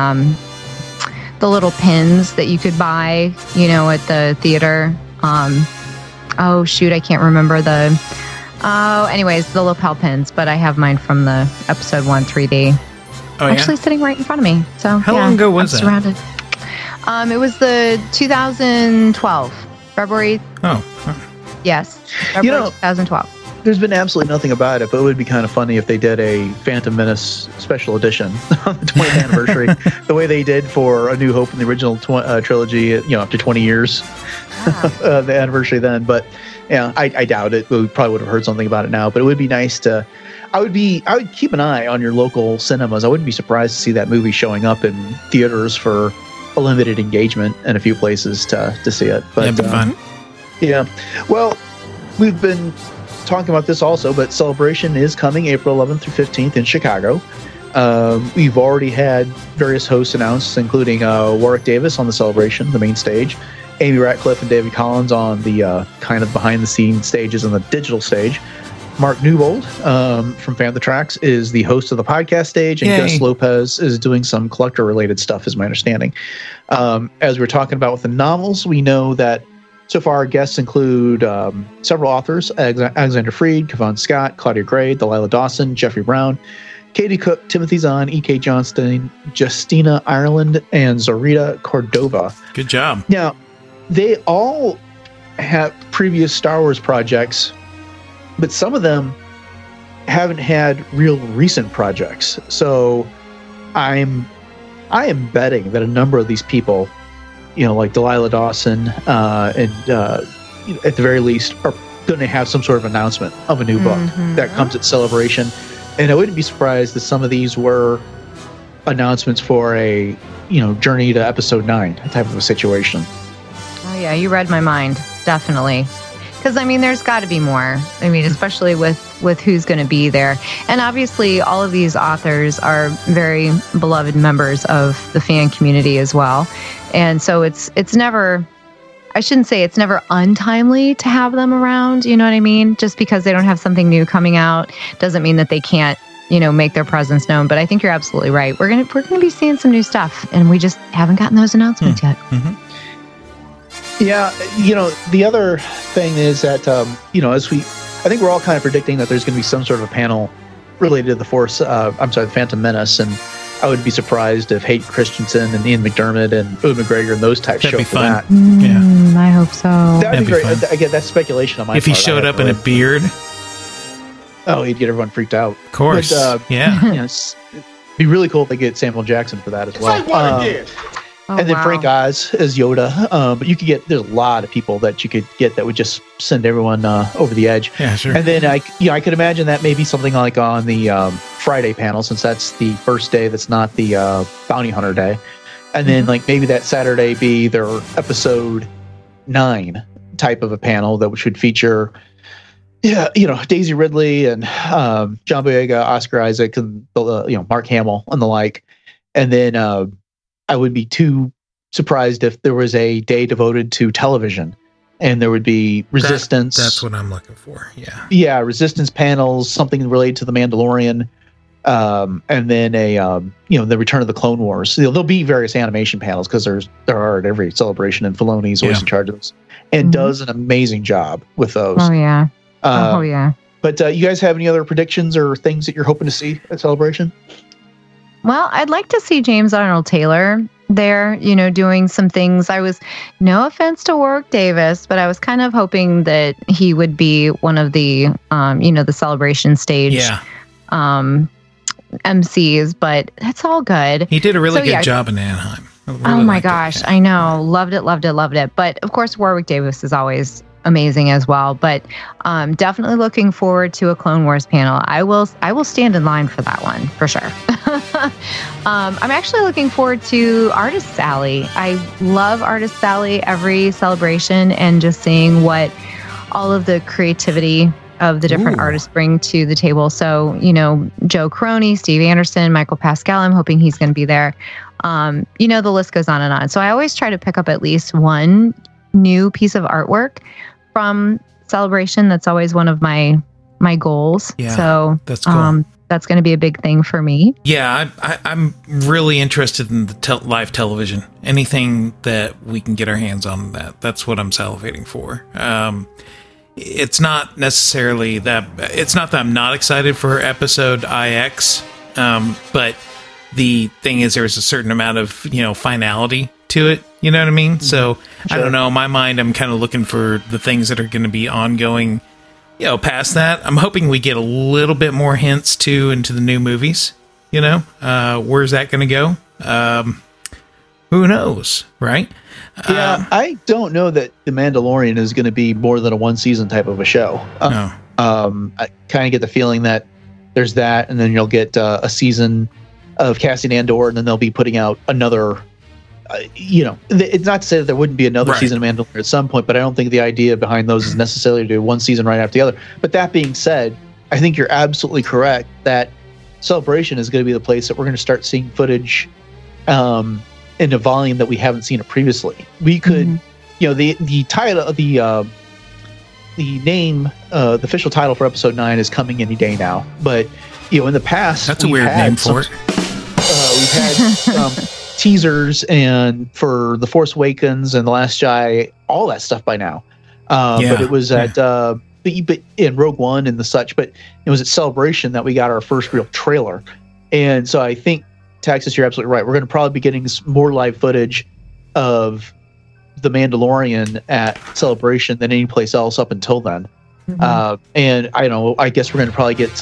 little pins that you could buy, at the theater. Oh shoot, I can't remember anyways, the lapel pins, but I have mine from the Episode 1 3D. Actually sitting right in front of me. So how long ago was that? Surrounded. It was the 2012 February. Yes, February 2012. There's been absolutely nothing about it, but it would be kind of funny if they did a Phantom Menace special edition on the 20th anniversary, the way they did for A New Hope in the original trilogy, after 20 years, the anniversary then. But yeah, I doubt it. We probably would have heard something about it now, but it would be nice to. I would keep an eye on your local cinemas. I wouldn't be surprised to see that movie showing up in theaters for a limited engagement in a few places to see it. But that'd be fun. Yeah. Well, we've been talking about this also, but Celebration is coming April 11th through 15th in Chicago. We've already had various hosts announced, including Warwick Davis on the Celebration, the main stage, Amy Ratcliffe and David Collins on the kind of behind-the-scenes stages on the digital stage. Mark Newbold from Fan the Tracks is the host of the podcast stage, and Gus Lopez is doing some collector-related stuff, is my understanding. As we're talking about with the novels, we know that so far our guests include several authors: Alexander Freed, Kevon Scott, Claudia Gray, Delilah Dawson, Jeffrey Brown, Katie Cook, Timothy Zahn, E.K. Johnston, Justina Ireland, and Zorita Cordova. Good job. Now, they all have previous Star Wars projects, but some of them haven't had real recent projects. So I am betting that a number of these people, like Delilah Dawson, and at the very least, are going to have some sort of announcement of a new book that comes at Celebration. And I wouldn't be surprised that some of these were announcements for a, Journey to Episode 9 type of a situation. Oh, yeah, you read my mind. Definitely. Because, there's got to be more. Especially with who's going to be there. And obviously, all of these authors are very beloved members of the fan community as well. And so it's never... I shouldn't say it's never untimely to have them around, you know what I mean? Just because they don't have something new coming out doesn't mean that they can't, make their presence known. But I think you're absolutely right. We're gonna be seeing some new stuff, and we just haven't gotten those announcements yet. Yeah, the other thing is that I think we're all kind of predicting that there's going to be some sort of a panel related to the the Phantom Menace, and I would be surprised if Hayden Christensen and Ian McDermott and Ewan McGregor and those types show up for that. Yeah, I hope so. That'd be great. Again, that's speculation on my part. If he showed up in a beard, he'd get everyone freaked out. Of course, it'd be really cool if they get Samuel Jackson for that as well. It's like what it did. And then Frank Oz as Yoda. But you could there's a lot of people that you could get that would just send everyone over the edge. Yeah, sure. And then I could imagine that maybe something like on the Friday panel, since that's the first day that's not the Bounty Hunter day. And then maybe that Saturday be their episode 9 type of a panel that should feature Daisy Ridley and John Boyega, Oscar Isaac, and Mark Hamill and the like. And then I would be too surprised if there was a day devoted to television, and there would be Resistance. That's what I'm looking for. Yeah. Yeah, Resistance panels, something related to the Mandalorian, and then the Return of the Clone Wars. There'll be various animation panels because there are at every Celebration, and Filoni's always in charge of those, and does an amazing job with those. Oh yeah. Yeah. But you guys have any other predictions or things that you're hoping to see at Celebration? Well, I'd like to see James Arnold Taylor there, doing some things. No offense to Warwick Davis, but I was kind of hoping that he would be one of the, the Celebration stage MCs, but that's all good. He did a really good job in Anaheim. Oh my gosh, I know. Loved it. But of course, Warwick Davis is always amazing as well. But definitely looking forward to a Clone Wars panel. I will stand in line for that one for sure. I'm actually looking forward to Artist Alley. I love Artist Alley every Celebration, and just seeing what all of the creativity of the different artists bring to the table. So, Joe Crony, Steve Anderson, Michael Pascal, I'm hoping he's going to be there. The list goes on and on. So I always try to pick up at least one new piece of artwork from Celebration. That's always one of my goals. Yeah, so that's cool. That's going to be a big thing for me. Yeah, I'm really interested in the live television. Anything that we can get our hands on that's what I'm salivating for. It's not necessarily that. It's not that I'm not excited for episode IX, but the thing is, there's a certain amount of finality to it. You know what I mean? So I don't know. In my mind, I'm kind of looking for the things that are going to be ongoing. Past that, I'm hoping we get a little bit more hints too into the new movies. Where's that going to go? Who knows, right? Yeah, I don't know that The Mandalorian is going to be more than a one season type of a show. No. I kind of get the feeling that there's that, and then you'll get a season of Cassian Andor, and then they'll be putting out another. It's not to say that there wouldn't be another season of Mandalorian at some point, but I don't think the idea behind those is necessarily to do one season right after the other. But that being said, I think you're absolutely correct that Celebration is going to be the place that we're going to start seeing footage in a volume that we haven't seen it previously. We could, the title, the name, the official title for episode 9 is coming any day now. But in the past, that's a weird name for it. We've had teasers and for The Force Awakens and The Last Jedi, all that stuff by now. But it was at but in Rogue One and the such. But it was at Celebration that we got our first real trailer. And so I think, Taxus, you're absolutely right. We're going to probably be getting more live footage of the Mandalorian at Celebration than any place else up until then. And I guess we're going to probably get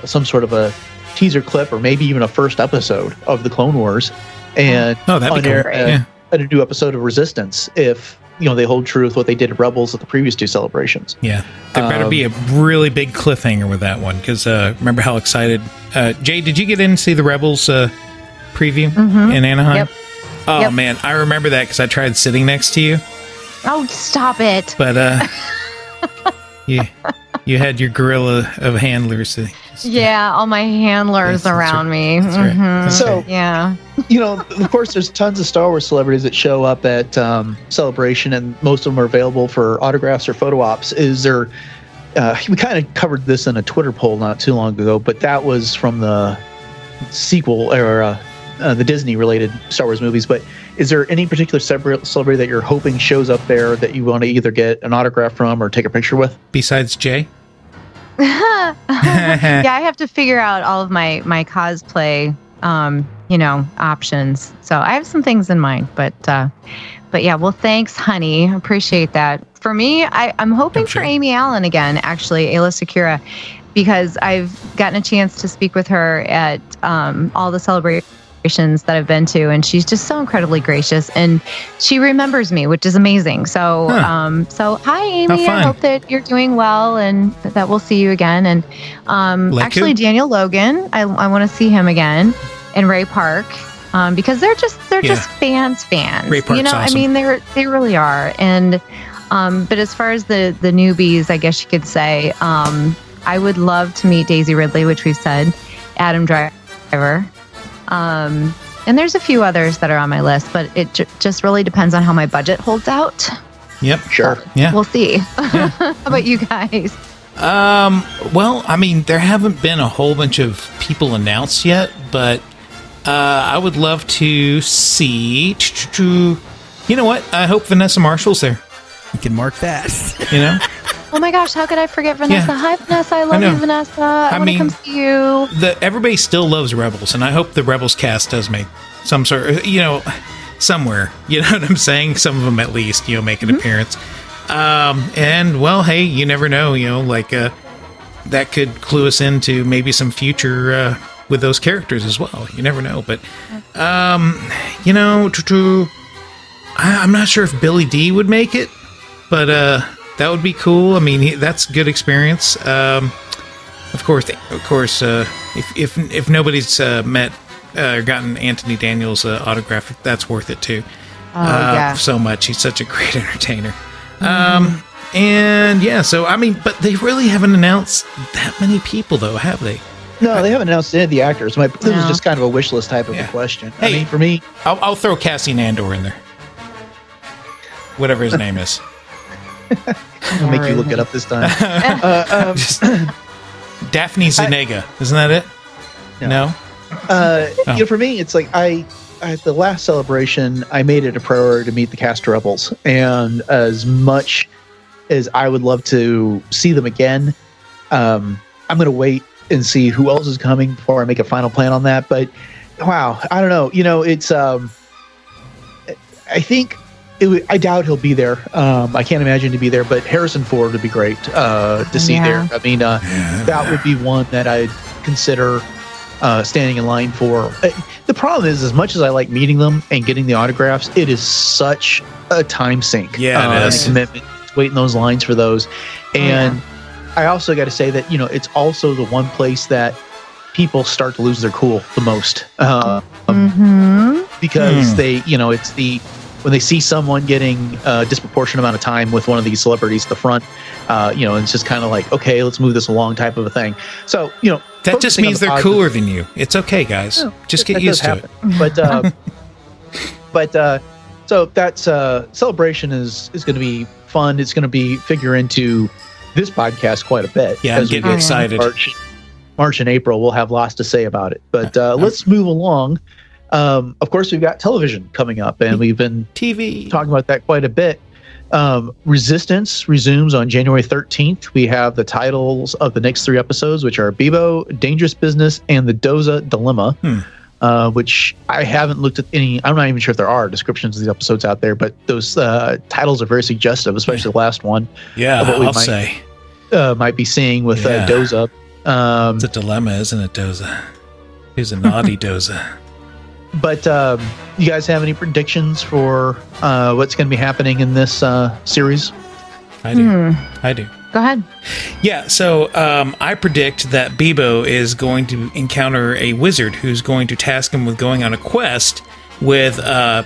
some sort of a teaser clip or maybe even a first episode of the Clone Wars, and that'd be cool. and a new episode of Resistance if they hold true with what they did at Rebels at the previous 2 celebrations. Yeah, there better be a really big cliffhanger with that one, because remember how excited Jay, did you get in and see the Rebels preview in Anaheim? Yep. Oh man, I remember that because I tried sitting next to you. Oh, stop it! But you had your gorilla of handlers. Yeah, all my handlers around me. That's right. So yeah, of course, there's tons of Star Wars celebrities that show up at Celebration, and most of them are available for autographs or photo ops. Is there? We kind of covered this in a Twitter poll not too long ago, but that was from the sequel or the Disney-related Star Wars movies. But is there any particular celebrity that you're hoping shows up there that you want to either get an autograph from or take a picture with? Besides Jay? Yeah, I have to figure out all of my cosplay, options. So I have some things in mind, but yeah. Well, thanks, honey. Appreciate that. For me, I'm hoping for Amy Allen again. Actually, Ayla Secura, because I've gotten a chance to speak with her at all the celebrations that I've been to, and she's just so incredibly gracious, and she remembers me, which is amazing. So, so hi, Amy. I hope that you're doing well, and that we'll see you again. And actually, Daniel Logan, I want to see him again, and Ray Park, because they're just fans. Ray Park's awesome. I mean, they really are. And but as far as the newbies, I guess you could say, I would love to meet Daisy Ridley, which we've said, Adam Driver. And there's a few others that are on my list, but it just really depends on how my budget holds out. Yep. Sure. Yeah. We'll see. How about you guys? Well, I mean, there haven't been a whole bunch of people announced yet, but I would love to see. You know what? I hope Vanessa Marshall's there. You can mark that. Oh my gosh, how could I forget Vanessa? Yeah. Hi, Vanessa. I love you, Vanessa. I want to come see you. Everybody still loves Rebels, and I hope the Rebels cast does make some sort of, somewhere. You know what I'm saying? Some of them at least, make an appearance. And, well, hey, you never know, that could clue us into maybe some future with those characters as well. You never know. But, I'm not sure if Billy D would make it, but that would be cool. I mean, that's good experience. Of course, if nobody's met or gotten Anthony Daniels' autograph, that's worth it too. So much. He's such a great entertainer. And yeah, so I mean, but they really haven't announced that many people, though, have they? No, they haven't announced any of the actors. This was just kind of a wish list type of a question. Hey, I mean, for me, I'll throw Cassian Andor in there. Whatever his name is. I'll make you look it up this time. Daphne Zuniga, isn't that it? No. For me, it's like at the last celebration, I made it a priority to meet the cast of Rebels, and as much as I would love to see them again, I'm going to wait and see who else is coming before I make a final plan on that. But wow, I don't know. It's I think. I doubt he'll be there. I can't imagine to be there, but Harrison Ford would be great to see there. I mean, that would be one that I'd consider standing in line for. The problem is, as much as I like meeting them and getting the autographs, it is such a time sink. Yeah, it is. Commitment, waiting those lines for those. And I also got to say that, it's also the one place that people start to lose their cool the most. Because they, it's when they see someone getting a disproportionate amount of time with one of these celebrities at the front, and it's just kind of like, okay, let's move this along type of a thing. So, that just means they're cooler than you. It's okay, guys. Just get used to it. But so that's celebration is going to be fun. It's going to figure into this podcast quite a bit. Yeah, I'm getting excited. March and April, we'll have lots to say about it. But let's move along. Of course, we've got television coming up, and we've been talking about that quite a bit. Resistance resumes on January 13th. We have the titles of the next 3 episodes, which are Bebo, Dangerous Business, and the Doza Dilemma, which I haven't looked at any. I'm not even sure if there are descriptions of these episodes out there, but those titles are very suggestive, especially the last one. Yeah, I'll say. Might be seeing with Doza. It's a dilemma, isn't it, Doza? He's a naughty Doza. But you guys have any predictions for what's going to be happening in this series? I do. Go ahead. Yeah, so I predict that Bebo is going to encounter a wizard who's going to task him with going on a quest with 12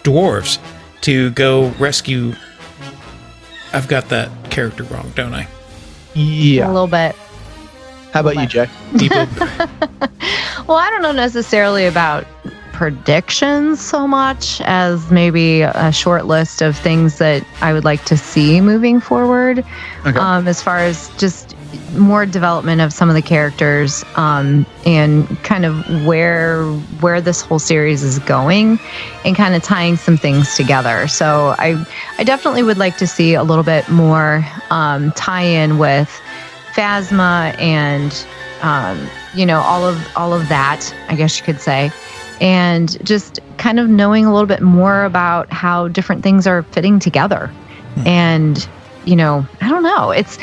dwarves to go rescue... I've got that character wrong, don't I? Yeah. A little bit. How about you, Jack? Well, I don't know necessarily about predictions so much as maybe a short list of things that I would like to see moving forward. Okay. As far as just more development of some of the characters and kind of where this whole series is going and kind of tying some things together. So I definitely would like to see a little bit more tie-in with Phasma and all of that, I guess you could say, and just kind of knowing a little bit more about how different things are fitting together. And I don't know. It's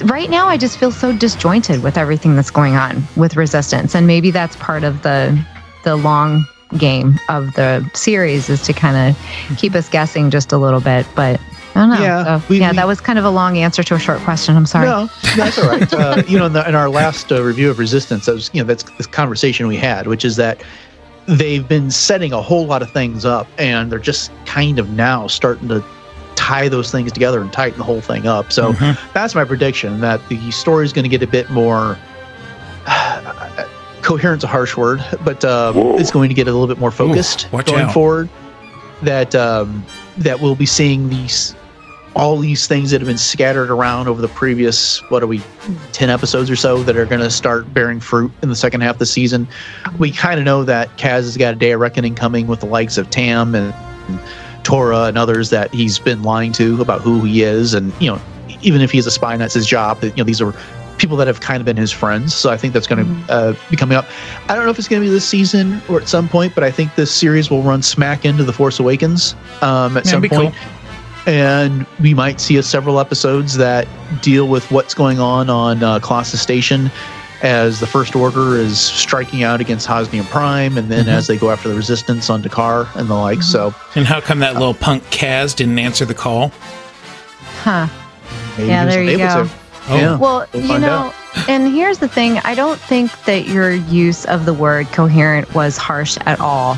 right now I just feel so disjointed with everything that's going on with Resistance, and maybe that's part of the long game of the series is to kind of keep us guessing just a little bit, but I don't know. Yeah, that was kind of a long answer to a short question. I'm sorry. No, that's all right. In our last review of Resistance, that was, that's this conversation we had, which is that they've been setting a whole lot of things up, and they're just kind of now starting to tie those things together and tighten the whole thing up. So that's my prediction, that the story is going to get a bit more coherent's a harsh word, but it's going to get a little bit more focused going forward. That we'll be seeing all these things that have been scattered around over the previous 10 episodes or so that are going to start bearing fruit in the second half of the season. We kind of know that Kaz has got a day of reckoning coming with the likes of Tam and Tora and others that he's been lying to about who he is, and even if he's a spy and that's his job, these are people that have kind of been his friends. So I think that's going to be coming up. I don't know if it's going to be this season or at some point, but I think this series will run smack into The Force Awakens at some point. Cool. And we might see several episodes that deal with what's going on Colossus Station as the First Order is striking out against Hosnian Prime, and then as they go after the Resistance on Dakar and the like. So, and how come that little punk Kaz didn't answer the call? Yeah, there you go. Oh. Yeah, well, and here's the thing. I don't think that your use of the word coherent was harsh at all.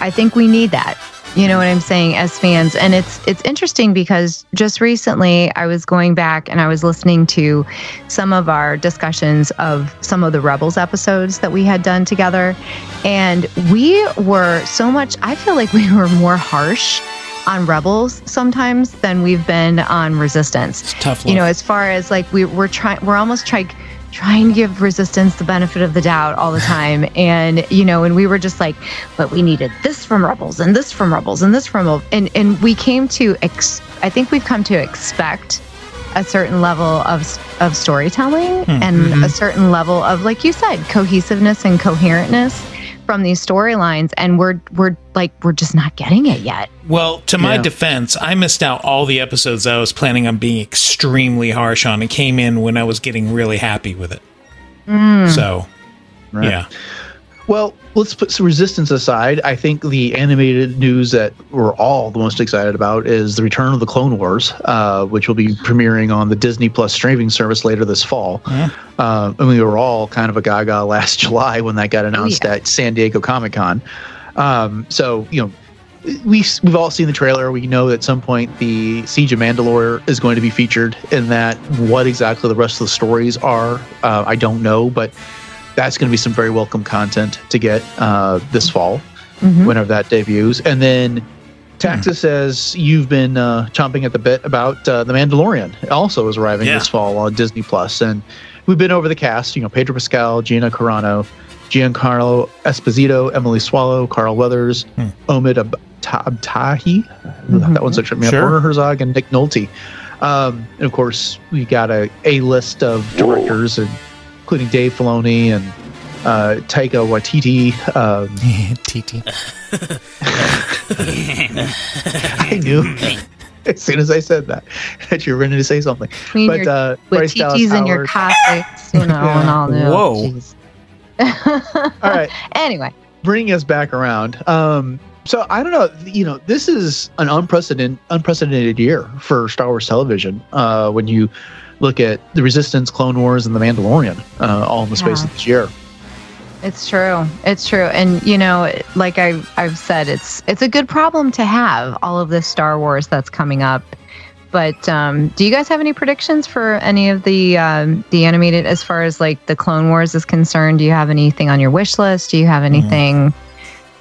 I think we need that. You know what I'm saying, as fans. And it's interesting because just recently I was going back and I was listening to some of our discussions of some of the Rebels episodes that we had done together. And we were I feel like we were more harsh on Rebels sometimes than we've been on Resistance. It's tough love. As far as like we're almost trying to give Resistance the benefit of the doubt all the time. And, and we were just like, but we needed this from Rebels and this from Rebels and this from, and we came to, I think we've come to expect a certain level of storytelling and a certain level of, like you said, cohesiveness and coherentness from these storylines, and we're just not getting it yet. Well, to my defense, I missed out all the episodes I was planning on being extremely harsh on, and came in when I was getting really happy with it. So, yeah. Well, let's put some Resistance aside. I think the animated news that we're all the most excited about is the return of the Clone Wars, which will be premiering on the Disney Plus streaming service later this fall. And we were all kind of a gaga last July when that got announced at San Diego Comic-Con. So, we've all seen the trailer. We know at some point the Siege of Mandalore is going to be featured in that. What exactly the rest of the stories are, I don't know, but that's going to be some very welcome content to get this fall, whenever that debuts. And then Taxus says you've been chomping at the bit about The Mandalorian. It also is arriving this fall on Disney Plus. And we've been over the cast, Pedro Pascal, Gina Carano, Giancarlo Esposito, Emily Swallow, Carl Weathers, Omid Abtahi, that one's such a Werner Herzog, and Nick Nolte. And of course, we got a list of directors, including Dave Filoni and Taika Waititi. I knew as soon as I said that you were ready to say something. With Watitis and your cosplay, and all that. Whoa. All right. Anyway, bringing us back around. So I don't know. This is an unprecedented year for Star Wars television. When you look at the Resistance, Clone Wars, and the Mandalorian, all in the space of this year. It's true. And like I've said, it's a good problem to have, all of this Star Wars that's coming up. But do you guys have any predictions for any of the animated, as far as like the Clone Wars is concerned? Do you have anything on your wish list? Do you have anything,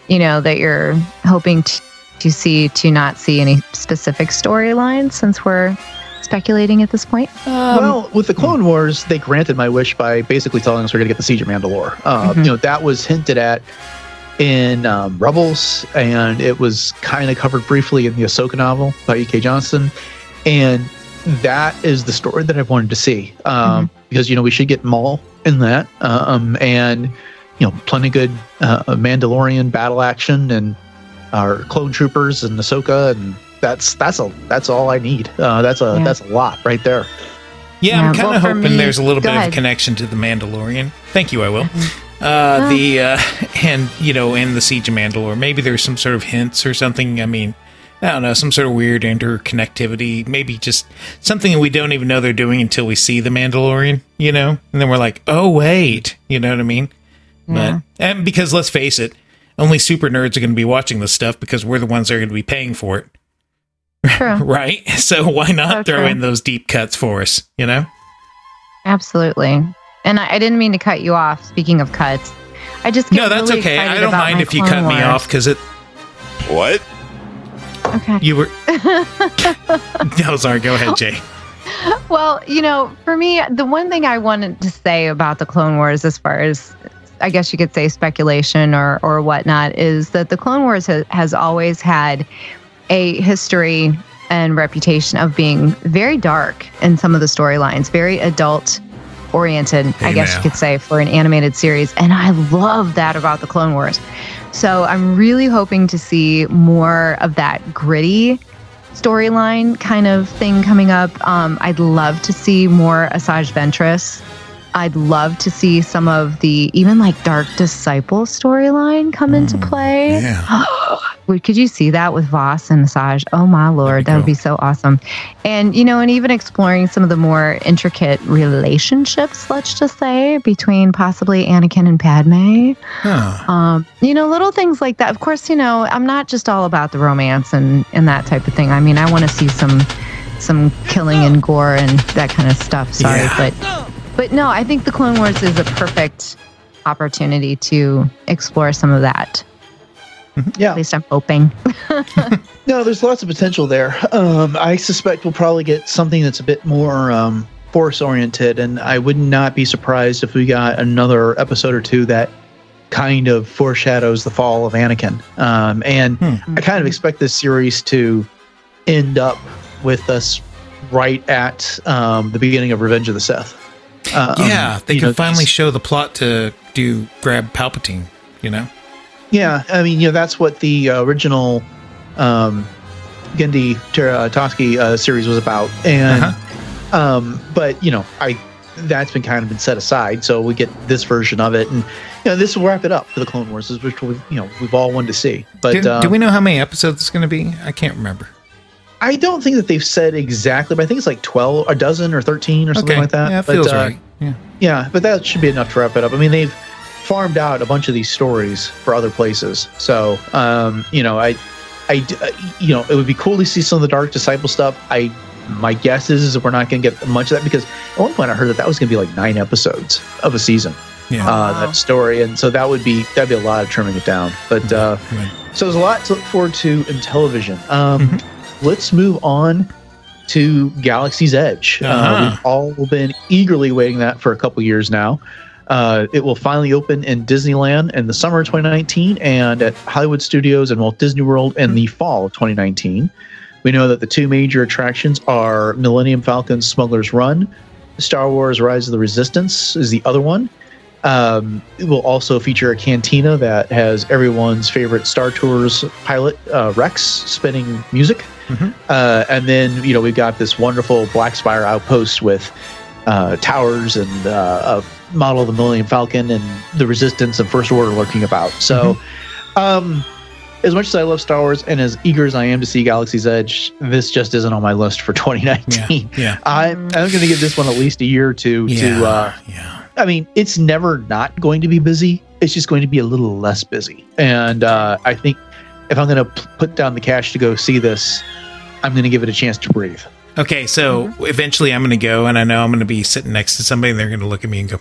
that you're hoping to see, to not see any specific storylines, since we're speculating at this point? Well, with the Clone Wars, they granted my wish by basically telling us we're going to get the Siege of Mandalore. That was hinted at in Rebels, and it was kind of covered briefly in the Ahsoka novel by E.K. Johnston. And that is the story that I've wanted to see, because, we should get Maul in that, and, plenty good Mandalorian battle action, and our clone troopers and Ahsoka, and that's all I need. That's a lot right there. Yeah, I'm kind of hoping there's a little bit of connection to the Mandalorian. Thank you, I will. In the Siege of Mandalore, maybe there's some sort of hints or something. I mean, I don't know, some sort of weird interconnectivity, maybe just something that we don't even know they're doing until we see the Mandalorian, and then we're like, oh wait, you know what I mean? Yeah. And because let's face it, only super nerds are going to be watching this stuff because we're the ones that are going to be paying for it. True. Right? So why not throw in those deep cuts for us, Absolutely. And I didn't mean to cut you off. Speaking of cuts, I just get that's really okay. excited I don't about mind my if you Clone cut me Wars. off because it. What? Okay. You were. No, sorry. Go ahead, Jay. Well, for me, the one thing I wanted to say about the Clone Wars, as far as I guess you could say speculation or whatnot, is that the Clone Wars has always had a history and reputation of being very dark in some of the storylines, very adult oriented, I guess you could say, for an animated series. And I love that about the Clone Wars. So I'm really hoping to see more of that gritty storyline kind of thing coming up. I'd love to see more Asajj Ventress. I'd love to see some of the even like Dark Disciple storyline come into play. Yeah. Could you see that with Voss and Asajj? Oh my lord, that would be so awesome. And and even exploring some of the more intricate relationships, let's just say, between possibly Anakin and Padme. Little things like that. Of course, I'm not just all about the romance and that type of thing. I mean, I want to see some killing and gore and that kind of stuff. Sorry, but no, I think the Clone Wars is a perfect opportunity to explore some of that. Yeah. At least I'm hoping. No, there's lots of potential there. I suspect we'll probably get something that's a bit more Force-oriented, and I would not be surprised if we got another episode or two that kind of foreshadows the fall of Anakin. And I kind of expect this series to end up with us right at the beginning of Revenge of the Sith. They could finally show the plot to grab Palpatine, Yeah, I mean, that's what the original Genndy Tartakovsky series was about, and but that's been set aside, so we get this version of it, and this will wrap it up for the Clone Wars, which we've all wanted to see. But do we know how many episodes it's going to be? I can't remember. I don't think that they've said exactly, but I think it's like 12, a dozen, or 13, or something like that. Yeah, it feels right. Yeah, but that should be enough to wrap it up. I mean, they've farmed out a bunch of these stories for other places, so it would be cool to see some of the Dark Disciple stuff. My guess is that we're not going to get much of that, because at one point I heard that was going to be like 9 episodes of a season. That story, and so that'd be a lot of trimming it down. But so there's a lot to look forward to in television. Let's move on to Galaxy's Edge. We've all been eagerly waiting that for a couple years now. It will finally open in Disneyland in the summer of 2019 and at Hollywood Studios and Walt Disney World in the fall of 2019. We know that the two major attractions are Millennium Falcon's Smuggler's Run. Star Wars Rise of the Resistance is the other one. It will also feature a cantina that has everyone's favorite Star Tours pilot, Rex, spinning music. And then, we've got this wonderful Black Spire outpost with towers and a model of the Millennium Falcon and the Resistance and First Order lurking about. So, as much as I love Star Wars and as eager as I am to see Galaxy's Edge, this just isn't on my list for 2019. I'm going to give this one at least a year or two I mean, it's never not going to be busy. It's just going to be a little less busy. And I think if I'm going to put down the cash to go see this, I'm going to give it a chance to breathe. Okay, so eventually I'm going to go, and I know I'm going to be sitting next to somebody, and they're going to look at me and go,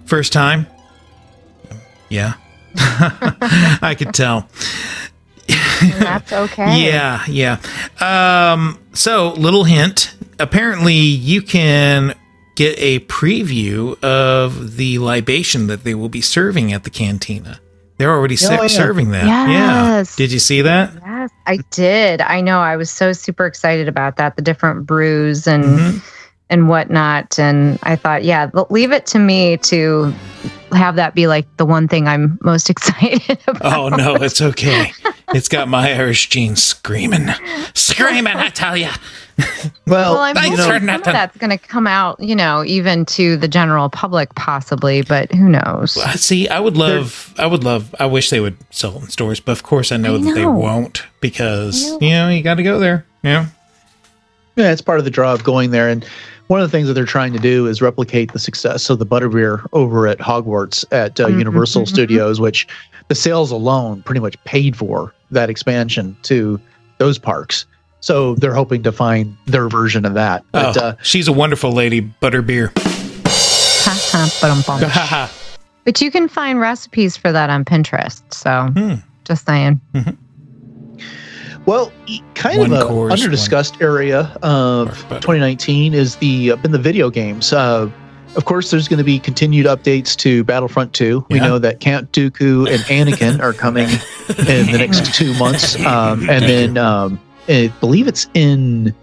first time? Yeah. I could tell. That's okay. Yeah. So, little hint. Apparently, you can get a preview of the libation that they will be serving at the cantina. They're already serving that. Yes. Yeah. Did you see that? Yes, I did. I know. I was so super excited about that. The different brews and whatnot. And I thought, leave it to me to have that be like the one thing I'm most excited about. Oh, no, it's okay. It's got my Irish genes screaming, I tell you. Well, I mean, some of that's going to come out, even to the general public possibly, but who knows? See, I wish they would sell it in stores, but of course I know that they won't because, you got to go there. Yeah, it's part of the draw of going there. And one of the things that they're trying to do is replicate the success of the Butterbeer over at Hogwarts at Universal Studios, which the sales alone pretty much paid for that expansion to those parks. So they're hoping to find their version of that. But, she's a wonderful lady, Butterbeer. But you can find recipes for that on Pinterest. So just saying. Well, kind of an under-discussed area of 2019 is been the video games. Of course, there's going to be continued updates to Battlefront 2. We know that Count Dooku and Anakin are coming in the next 2 months. And then I believe it's in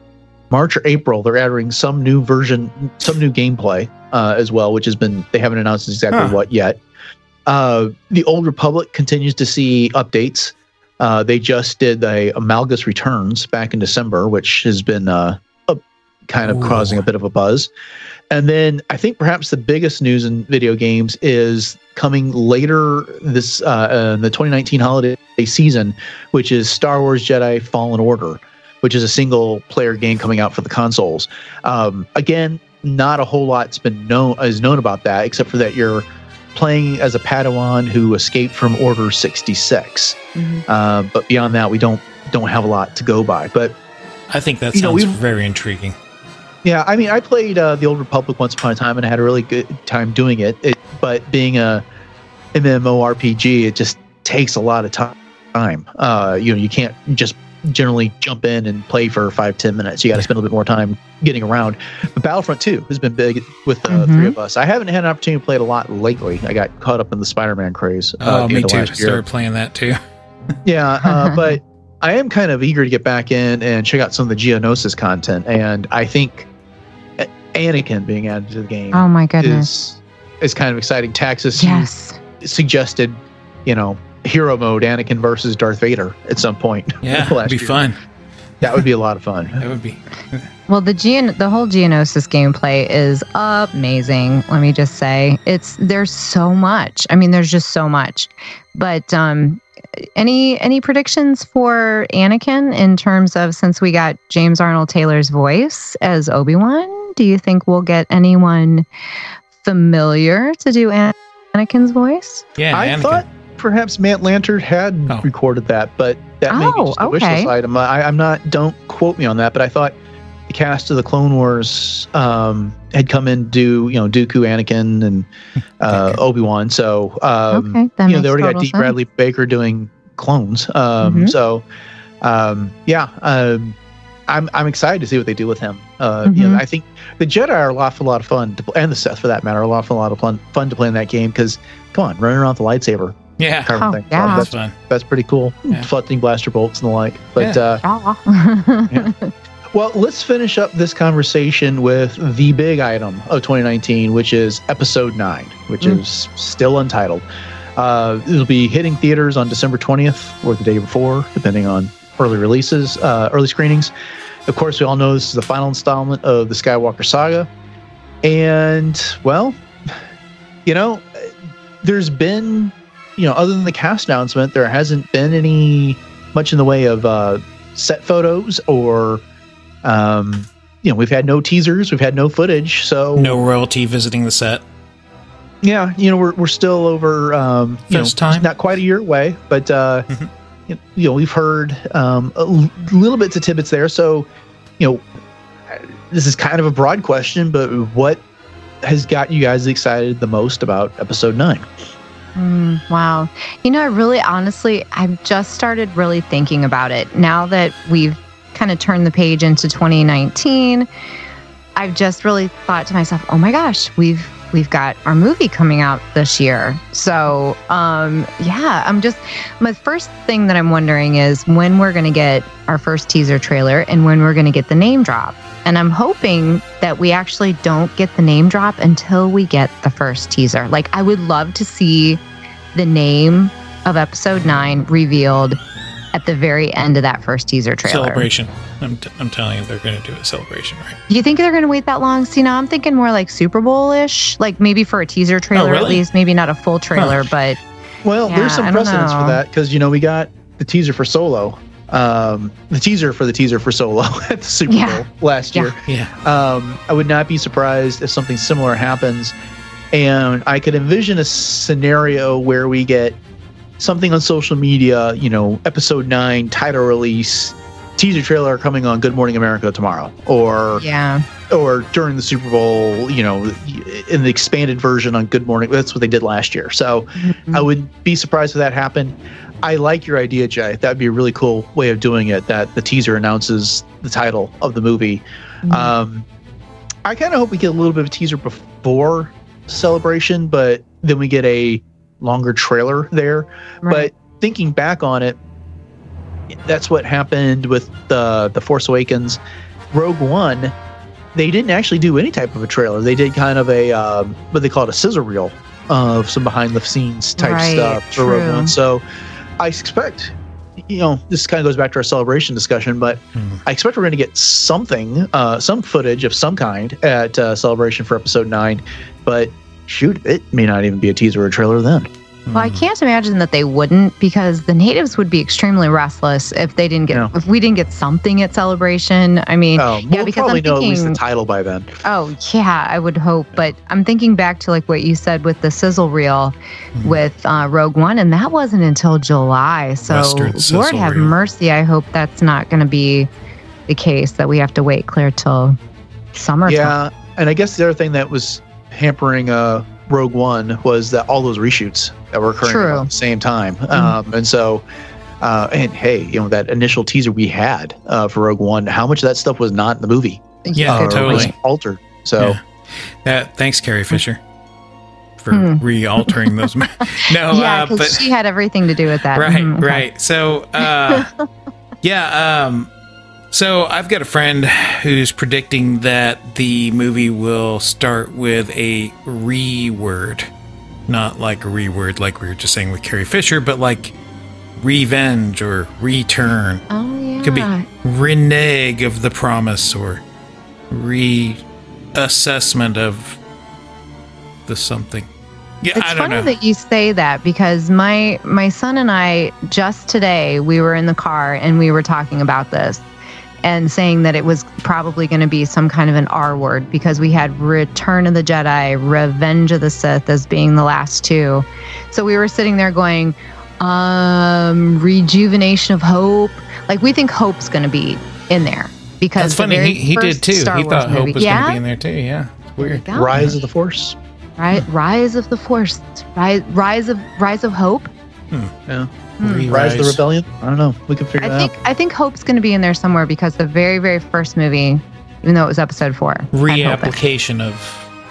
March or April, they're adding some new gameplay as well, which they haven't announced exactly what yet. The Old Republic continues to see updates. They just did Amalgus Returns back in December, which has been kind of causing a bit of a buzz. And then I think perhaps the biggest news in video games is coming later this the 2019 holiday season, which is Star Wars Jedi Fallen Order, which is a single player game coming out for the consoles. Again, not a whole lot's been known about that, except for that you're playing as a Padawan who escaped from Order 66. But beyond that, we don't have a lot to go by. But I think that sounds very intriguing. Yeah, I mean, I played the Old Republic once upon a time, and I had a really good time doing it. But being a MMORPG, it just takes a lot of time. You can't just generally jump in and play for 5-10 minutes. You got to spend a little bit more time getting around. But Battlefront 2 has been big with the three of us. I haven't had an opportunity to play it a lot lately. I got caught up in the Spider-Man craze. Me too. I started playing that too. But I am kind of eager to get back in and check out some of the Geonosis content. And I think Anakin being added to the game is kind of exciting. Taxus suggested, hero mode Anakin versus Darth Vader at some point. Yeah, that'd be fun. That would be a lot of fun. That would be. Well, the whole Geonosis gameplay is amazing. Let me just say, there's so much. I mean, there's just so much. But any predictions for Anakin in terms of, since we got James Arnold Taylor's voice as Obi-Wan? Do you think we'll get anyone familiar to do Anakin's voice? Yeah, I thought perhaps Matt Lanter had recorded that, but that may be just a wish list item. I'm not. Don't quote me on that, but I thought the cast of the Clone Wars had come in to do Dooku, Anakin, and Obi-Wan. So they already got D. Bradley Baker doing clones. I'm excited to see what they do with him. I think the Jedi are an awful lot of fun, and the Sith for that matter, are an awful lot of fun to play in that game. Because come on, running around with the lightsaber, thing. Yeah, that's fun. That's pretty cool. Deflecting blaster bolts and the like. But well, let's finish up this conversation with the big item of 2019, which is Episode 9, which is still untitled. It'll be hitting theaters on December 20th or the day before, depending on early releases, early screenings. Of course, we all know this is the final installment of the Skywalker saga. And, well, there's been, other than the cast announcement, there hasn't been any much in the way of set photos or, we've had no teasers, we've had no footage. So no royalty visiting the set. Yeah, we're still over, time. Not quite a year away, but, we've heard a little bits of tidbits there. So, this is kind of a broad question, but what has got you guys excited the most about Episode 9? Wow. I really, honestly, I've just started really thinking about it. Now that we've kind of turned the page into 2019, I've just really thought to myself, oh my gosh, we've got our movie coming out this year. So, my first thing that I'm wondering is when we're going to get our first teaser trailer and when we're going to get the name drop. And I'm hoping that we actually don't get the name drop until we get the first teaser. Like, I would love to see the name of Episode 9 revealed at the very end of that first teaser trailer. Celebration. I'm telling you, they're going to do a celebration, right? You think they're going to wait that long? See, now I'm thinking more like Super Bowl-ish, like maybe for a teaser trailer at least, maybe not a full trailer, but... Well, there's some precedence for that, because, we got the teaser for Solo, the teaser for Solo at the Super Bowl last year. I would not be surprised if something similar happens, and I could envision a scenario where we get something on social media, Episode 9 title release, teaser trailer coming on Good Morning America tomorrow, or during the Super Bowl, in the expanded version on Good Morning. That's what they did last year. So I would be surprised if that happened. I like your idea, Jay. That'd be a really cool way of doing it, that the teaser announces the title of the movie. I kind of hope we get a little bit of a teaser before Celebration, but then we get a longer trailer there. Right. But thinking back on it, that's what happened with the Force Awakens. Rogue One, they didn't actually do any type of a trailer. They did kind of a what they call it, a sizzle reel of some behind the scenes type stuff for Rogue One. So I expect, this kind of goes back to our Celebration discussion, but I expect we're going to get something, some footage of some kind at Celebration for Episode 9. But shoot, it may not even be a teaser or a trailer then. Well, I can't imagine that they wouldn't, because the natives would be extremely restless if they didn't get if we didn't get something at Celebration. I mean, we'll probably know at least the title by then. Oh yeah, I would hope. But I'm thinking back to like what you said with the sizzle reel with Rogue One, and that wasn't until July. So Lord have mercy. I hope that's not going to be the case, that we have to wait clear till summertime. Yeah, and I guess the other thing that was hampering Rogue One was that all those reshoots that were occurring at the same time. And so, and hey, that initial teaser we had for Rogue One, how much of that stuff was not in the movie? Yeah, totally. Was altered. So, thanks, Carrie Fisher, for re-altering those. But she had everything to do with that. Right, right. So, so I've got a friend who's predicting that the movie will start with a re-word. Not like a re-word like we were just saying with Carrie Fisher, but like revenge or return. Oh, yeah. Could be renege of the promise or reassessment of the something. Yeah, it's I don't funny know. that you say that, because my son and I, just today, we were in the car and we were talking about this and saying that it was probably going to be some kind of an R word, because we had Return of the Jedi, Revenge of the Sith as being the last two. So we were sitting there going, Rejuvenation of Hope. Like, we think Hope's going to be in there, because that's funny. He did too. He thought Hope was going to be in there too. Yeah, it's weird. Rise of the Force. Right, Rise of the Force, Rise of Hope. Yeah. Rise of the Rebellion. I don't know. We can figure that out. I think Hope's going to be in there somewhere, because the very, very first movie even though it was episode 4. Reapplication of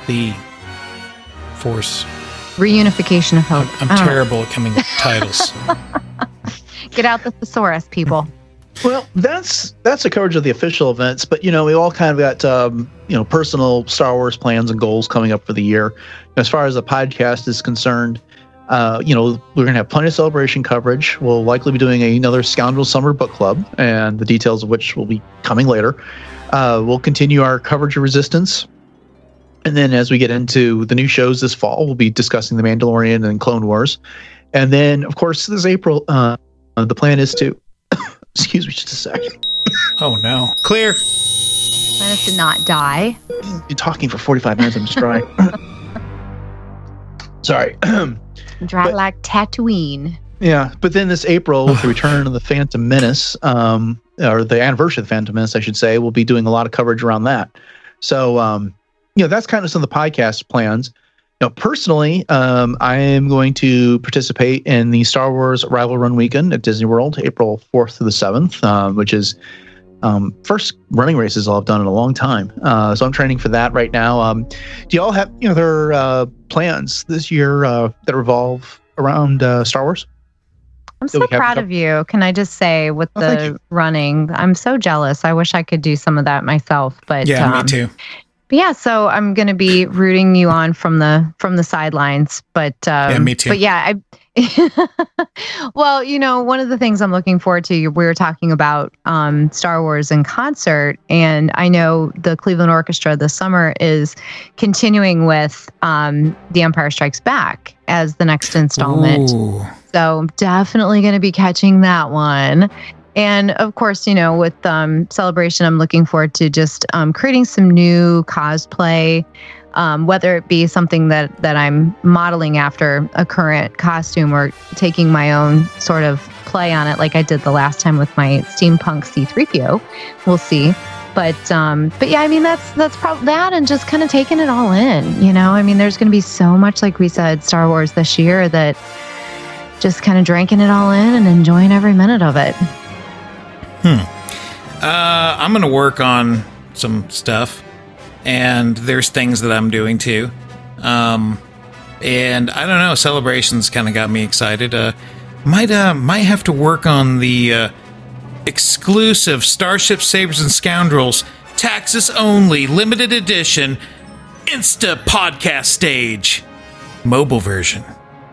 the Force. Reunification of hope. I'm terrible at coming with titles. Get out the thesaurus, people. Well, that's the coverage of the official events, but we all kind of got personal Star Wars plans and goals coming up for the year. As far as the podcast is concerned, we're going to have plenty of celebration coverage. We'll likely be doing another Scoundrels Summer Book Club, and the details of which will be coming later. We'll continue our coverage of Resistance. And then as we get into the new shows this fall, we'll be discussing The Mandalorian and Clone Wars. And then, of course, this April, the plan is to... Excuse me just a second. Oh, no. Clear. Plan is to not die. You're talking for 45 minutes. I'm just dry. Sorry. Dry like Tatooine. Yeah, but then this April, with the return of the Phantom Menace, or the anniversary of the Phantom Menace, I should say, we'll be doing a lot of coverage around that. So, that's kind of some of the podcast plans. Personally, I am going to participate in the Star Wars Rival Run Weekend at Disney World, April 4th to the 7th, which is first running races I've done in a long time. So I'm training for that right now. Do y'all have other plans this year that revolve around Star Wars? I'm so proud of you. Can I just say, with the running, I'm so jealous. I wish I could do some of that myself. But yeah, me too. Yeah, so I'm going to be rooting you on from the sidelines, but yeah, me too. But yeah, well, one of the things I'm looking forward to, we were talking about Star Wars in concert, and I know the Cleveland Orchestra this summer is continuing with The Empire Strikes Back as the next installment. Ooh. So I'm definitely going to be catching that one. And of course, with Celebration, I'm looking forward to just creating some new cosplay, whether it be something that I'm modeling after a current costume or taking my own sort of play on it, like I did the last time with my steampunk C-3PO. We'll see. But yeah, I mean, that's probably that, and just kind of taking it all in. I mean, there's going to be so much, like we said, Star Wars this year, that just kind of drinking it all in and enjoying every minute of it. I'm going to work on some stuff, and there's things that I'm doing too. And I don't know, Celebration's kind of got me excited. Might have to work on the exclusive Starships, Sabers, and Scoundrels Taxus only limited edition Insta podcast stage mobile version.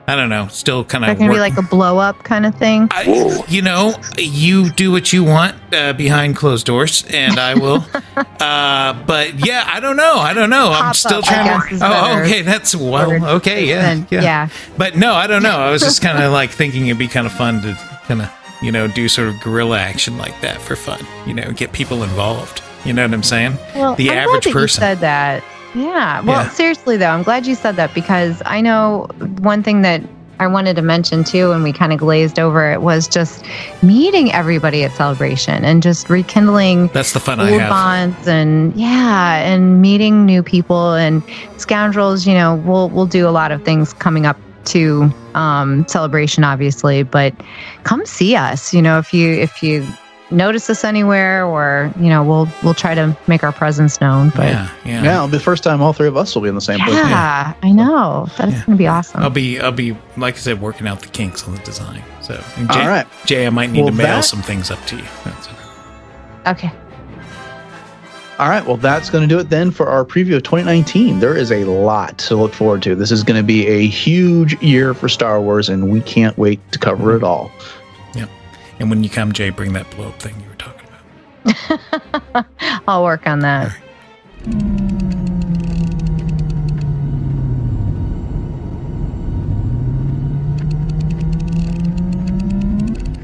I don't know. Still kind of. That can be like a blow up kind of thing. You do what you want behind closed doors, and I will. But yeah, I don't know. I'm still trying to. Oh, okay. That's okay. Yeah. But no, I don't know. I was just kind of like thinking it'd be kind of fun to kind of do sort of guerrilla action like that for fun. Get people involved. You know what I'm saying? Well, the average person. You said that. Yeah. Well, seriously, though, I'm glad you said that, because I know one thing that I wanted to mention, too, and we kind of glazed over it, was just meeting everybody at Celebration and just rekindling that's the fun old I have. bonds and meeting new people. And Scoundrels, we'll do a lot of things coming up to Celebration, obviously, but come see us. If you notice us anywhere, or we'll try to make our presence known. But yeah, it'll be the first time all three of us will be in the same place. Yeah, I know. That's gonna be awesome. I'll be like I said, working out the kinks on the design. So all right, Jay, I might need to mail some things up to you. Okay. All right, well, that's going to do it then for our preview of 2019. There is a lot to look forward to. This is going to be a huge year for Star Wars, and we can't wait to cover it all. And when you come, Jay, bring that blow-up thing you were talking about. I'll work on that.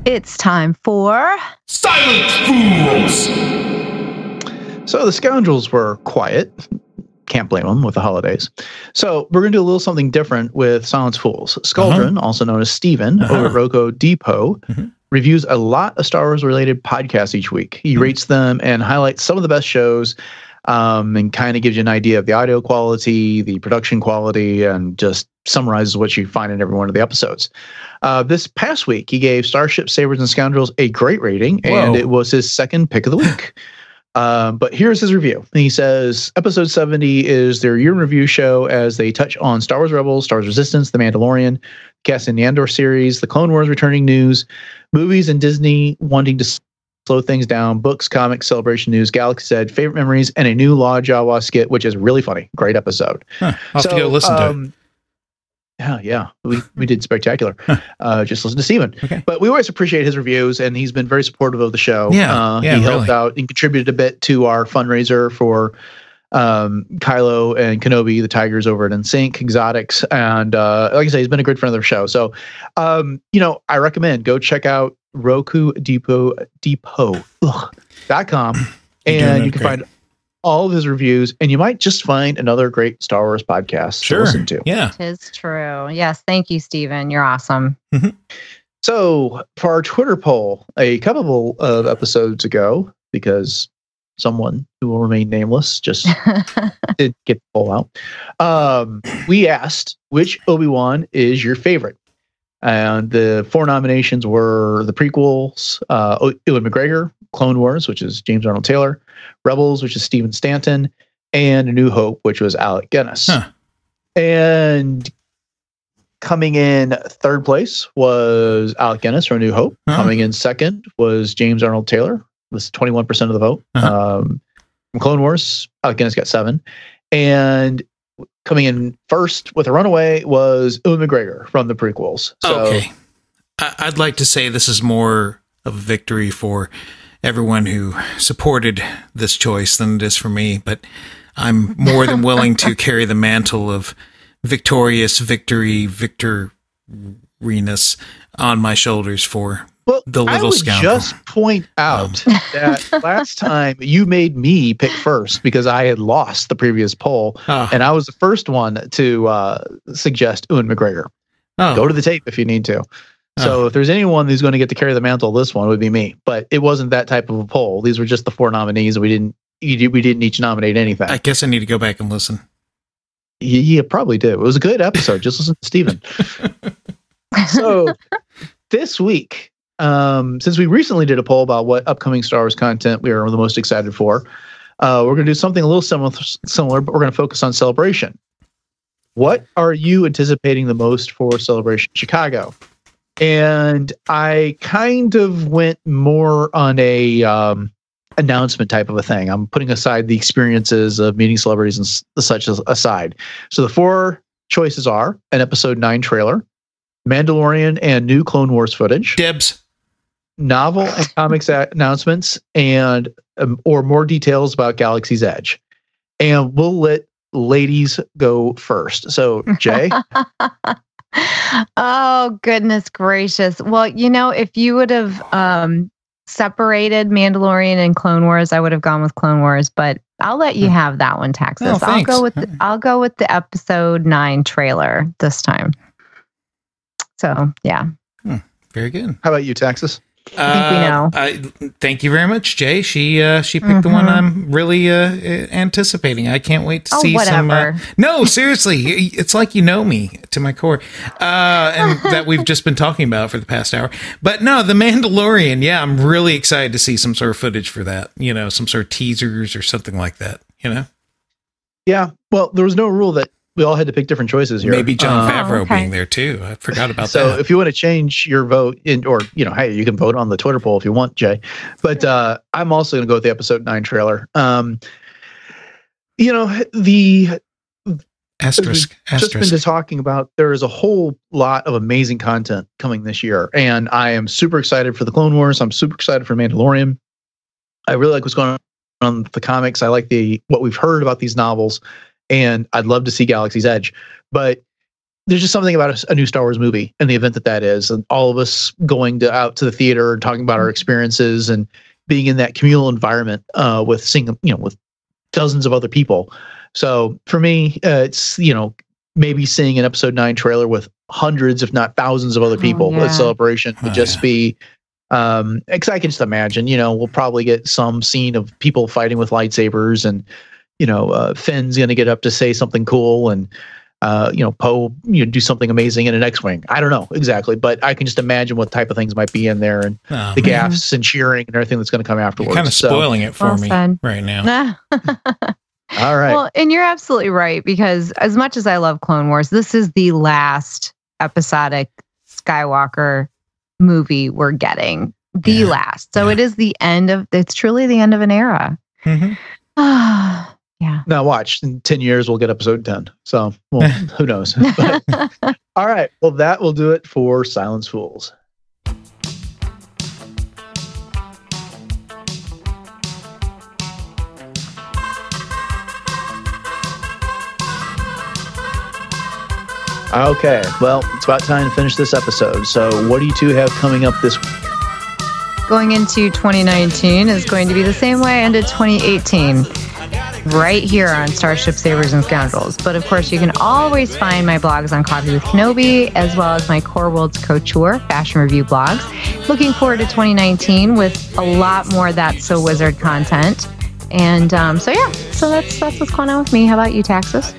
It's time for Silence Fools! So the Scoundrels were quiet. Can't blame them with the holidays. So we're going to do a little something different with Silence Fools. Skuldrin, also known as Steven, over at Roko Depot, reviews a lot of Star Wars related podcasts each week. He rates them and highlights some of the best shows, and kind of gives you an idea of the audio quality, the production quality, and just summarizes what you find in every one of the episodes. This past week, he gave Starships, Sabers, and Scoundrels a great rating, and it was his second pick of the week. But here's his review. He says, episode 70 is their year in review show as they touch on Star Wars Rebels, Star Wars Resistance, The Mandalorian, Cassian Andor series, the Clone Wars returning news, movies and Disney wanting to slow things down, books, comics, celebration news, Galaxy's Edge, favorite memories, and a new Law Jawa skit, which is really funny. Great episode. I'll have to go listen to it. Yeah. We did spectacular. Just listen to Steven. Okay. But we always appreciate his reviews, and he's been very supportive of the show. He really helped out and contributed a bit to our fundraiser for Kylo and Kenobi, the Tigers over at NSYNC, Exotics. And like I say, he's been a good friend of the show. So, I recommend go check out RokuDepot.com, and you can find all of his reviews, and you might just find another great Star Wars podcast to listen to. Yeah. It is true. Yes. Thank you, Steven. You're awesome. Mm-hmm. So for our Twitter poll, a couple of episodes ago, because someone who will remain nameless just did get the poll out, we asked which Obi-Wan is your favorite. And the 4 nominations were the prequels, Ewan McGregor, Clone Wars, which is James Arnold Taylor, Rebels, which is Stephen Stanton, and A New Hope, which was Alec Guinness. And coming in third place was Alec Guinness from A New Hope. Coming in second was James Arnold Taylor, with 21% of the vote. From Clone Wars, Alec Guinness got 7. And coming in first with a runaway was Ewan McGregor from the prequels. So, okay. I'd like to say this is more of a victory for everyone who supported this choice than it is for me, but I'm more than willing to carry the mantle of victoriness on my shoulders for the little scoundrel. I would just point out that last time you made me pick first because I had lost the previous poll, and I was the first one to suggest Ewan McGregor. Go to the tape if you need to. So if there's anyone who's going to get to carry the mantle, this one would be me. But it wasn't that type of a poll. These were just the 4 nominees, and we didn't each nominate anything. I guess I need to go back and listen. You probably do. It was a good episode. Just listen to Steven. So this week, since we recently did a poll about what upcoming Star Wars content we are the most excited for, we're going to do something a little similar, but we're going to focus on Celebration. What are you anticipating the most for Celebration Chicago? And I kind of went more on a announcement type of a thing. I'm putting aside the experiences of meeting celebrities and such aside. So the 4 choices are an episode 9 trailer, Mandalorian and new Clone Wars footage, Dibs, novel and comics announcements, and or more details about Galaxy's Edge. And we'll let ladies go first. So Jay. Oh, goodness gracious. Well, if you would have separated Mandalorian and Clone Wars, I would have gone with Clone Wars, but I'll let you have that one, Taxus. I'll go with the episode 9 trailer this time. So, yeah. Very good. How about you, Taxus? I think we know. Thank you very much, Jay. She picked the one I'm really anticipating. I can't wait to see whatever. some. No, seriously, it's like you know me to my core, and that we've just been talking about for the past hour. But no, the Mandalorian. Yeah, I'm really excited to see some sort of footage for that. Some sort of teasers or something like that. Yeah. Well, there was no rule that we all had to pick different choices here. Maybe Jon Favreau being there too. I forgot about that. So if you want to change your vote hey, you can vote on the Twitter poll if you want, Jay. But I'm also going to go with the episode 9 trailer. The asterisk. Just been talking about, there is a whole lot of amazing content coming this year, and I am super excited for the Clone Wars. I'm super excited for Mandalorian. I really like what's going on with the comics. I like what we've heard about these novels. And I'd love to see Galaxy's Edge, but there's just something about a new Star Wars movie and the event that is, and all of us going out to the theater and talking about our experiences and being in that communal environment with dozens of other people. So for me, it's maybe seeing an episode 9 trailer with hundreds, if not thousands, of other people at Celebration would just be. Because I can just imagine, we'll probably get some scene of people fighting with lightsabers and. Finn's going to get up to say something cool, and Poe, do something amazing in an X-wing. I don't know exactly, but I can just imagine what type of things might be in there, and the gaffes and cheering and everything that's going to come afterwards. You're kind of spoiling it for me right now. All right. Well, and you're absolutely right, because as much as I love Clone Wars, this is the last episodic Skywalker movie we're getting. The last. So it is it's truly the end of an era. Mm-hmm. Yeah. Now watch, in 10 years we'll get episode 10. So, who knows? But, all right. Well, that will do it for Silence Fools. Okay. Well, it's about time to finish this episode. So what do you two have coming up this week? Going into 2019 is going to be the same way I ended 2018. Right here on Starship, Sabers, and Scoundrels. But of course, you can always find my blogs on Coffee with Kenobi, as well as my Core Worlds Couture fashion review blogs. Looking forward to 2019 with a lot more That's So Wizard content. And so that's what's going on with me. How about you, Taxus?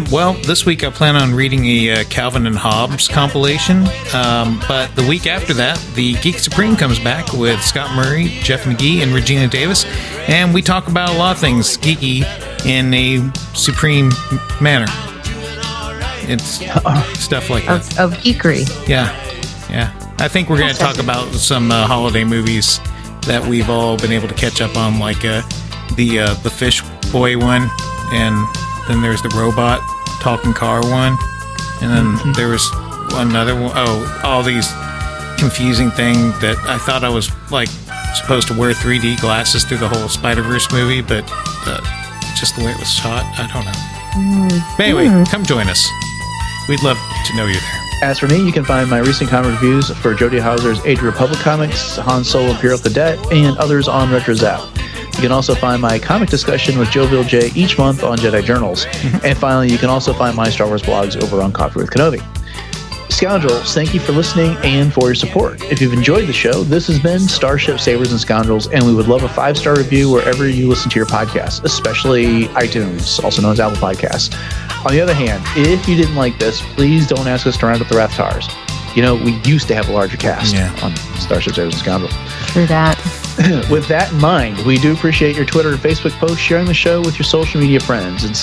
Well, this week I plan on reading a Calvin and Hobbes compilation. But the week after that, the Geek Supreme comes back with Scott Murray, Jeff McGee, and Regina Davis. And we talk about a lot of things geeky in a supreme manner. It's stuff like that. Of geekery. Yeah. I think we're going to talk about some holiday movies that we've all been able to catch up on, like the Fish Boy one, and then there's the robot talking car one, and then there was another one. Oh, all these confusing thing that I thought I was like supposed to wear 3D glasses through the whole Spider-Verse movie, but just the way it was shot, I don't know. But anyway, come join us. We'd love to know you're there. As for me, you can find my recent comic reviews for Jody Hauser's Age of Republic comics, Han Solo Imperial Cadet, and others on RetroZap. You can also find my comic discussion with Jovial J each month on Jedi Journals. And finally, you can also find my Star Wars blogs over on Coffee with Kenobi. Scoundrels, thank you for listening and for your support. If you've enjoyed the show, this has been Starship, Sabers, and Scoundrels, and we would love a 5-star review wherever you listen to your podcast, especially iTunes, also known as Apple Podcasts. On the other hand, if you didn't like this, please don't ask us to round up the Rathtars. We used to have a larger cast on Starship, Sabers, and Scoundrels. True that. With that in mind, we do appreciate your Twitter and Facebook posts, sharing the show with your social media friends. And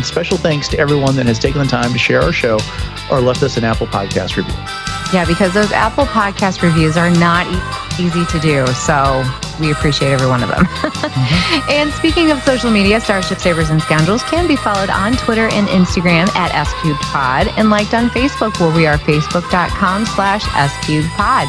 special thanks to everyone that has taken the time to share our show or left us an Apple Podcast review. Yeah, because those Apple Podcast reviews are not easy to do, so we appreciate every one of them. And speaking of social media, Starship, Sabers, and Scoundrels can be followed on Twitter and Instagram at SCubedPod and liked on Facebook, where we are facebook.com/SCubedPod.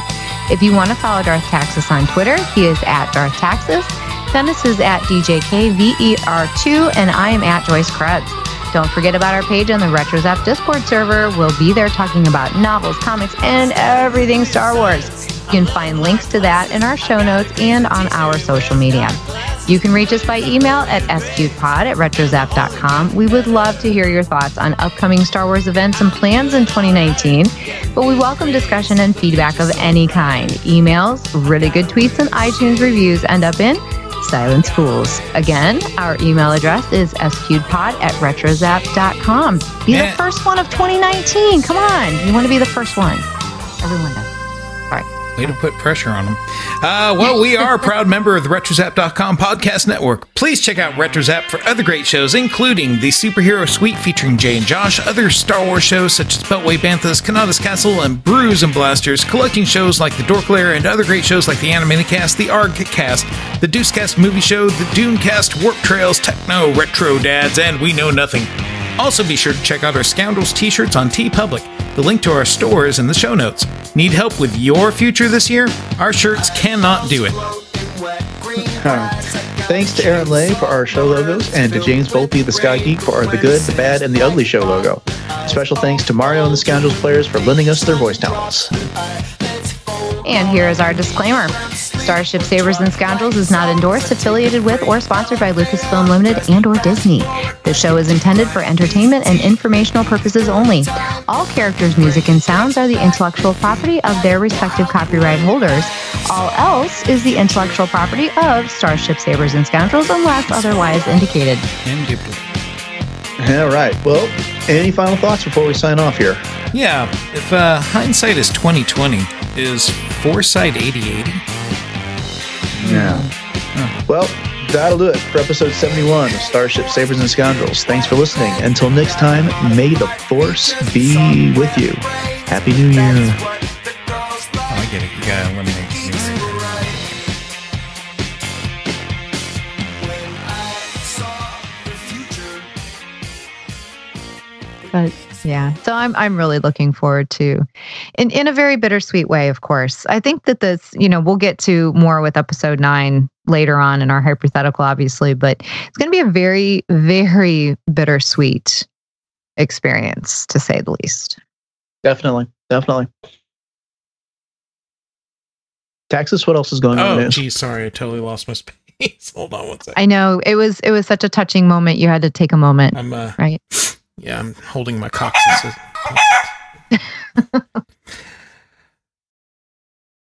If you want to follow Darth Taxus on Twitter, he is at Darth Taxus. Dennis is at DJKVER2, and I am at Joyce Krebs. Don't forget about our page on the RetroZap Discord server. We'll be there talking about novels, comics, and everything Star Wars. You can find links to that in our show notes and on our social media. You can reach us by email at scubedpod@retrozap.com. We would love to hear your thoughts on upcoming Star Wars events and plans in 2019, but we welcome discussion and feedback of any kind. Emails, really good tweets, and iTunes reviews end up in Silence Fools. Again, our email address is scubedpod@retrozap.com. Be the first one of 2019. Come on. You want to be the first one. Everyone does. All right. Way to put pressure on them. Well, we are a proud member of the RetroZap.com podcast network. Please check out RetroZap for other great shows, including the Superhero Suite featuring Jay and Josh, other Star Wars shows such as Beltway Banthas, Kanata's Castle, and Brews and Blasters, collecting shows like The Dork Lair and other great shows like the Animated Cast, the Arg Cast, the Deuce Cast Movie Show, the Dune Cast, Warp Trails, Techno, Retro Dads, and We Know Nothing. Also be sure to check out our Scoundrels t-shirts on TeePublic. The link to our store is in the show notes. Need help with your future this year? Our shirts cannot do it. Thanks to Aaron Lay for our show logos, and to James Volpe, the Sky Geek, for our The Good, The Bad, and The Ugly show logo. Special thanks to Mario and the Scoundrels players for lending us their voice talents. And here is our disclaimer. Starship, Sabers, and Scoundrels is not endorsed, affiliated with, or sponsored by Lucasfilm Limited and or Disney. The show is intended for entertainment and informational purposes only. All characters, music, and sounds are the intellectual property of their respective copyright holders. All else is the intellectual property of Starship, Sabers, and Scoundrels unless otherwise indicated. All right. Well, Any final thoughts before we sign off here? Yeah, if hindsight is 20/20, is foresight 80/80? Yeah. Well, that'll do it for episode 71 of Starships, Sabers, and Scoundrels. Thanks for listening. Until next time, may the Force be with you. Happy New Year. Oh, I get it. You gotta eliminate the New Year. But yeah, so I'm really looking forward to, in a very bittersweet way, of course. I think that this, we'll get to more with episode 9 later on in our hypothetical, obviously, but it's going to be a very, very bittersweet experience, to say the least. Definitely. Taxus, what else is going on? Oh, geez, sorry, I totally lost my space. Hold on one second. I know it was such a touching moment. You had to take a moment. I'm right. Yeah, I'm holding my coccyx.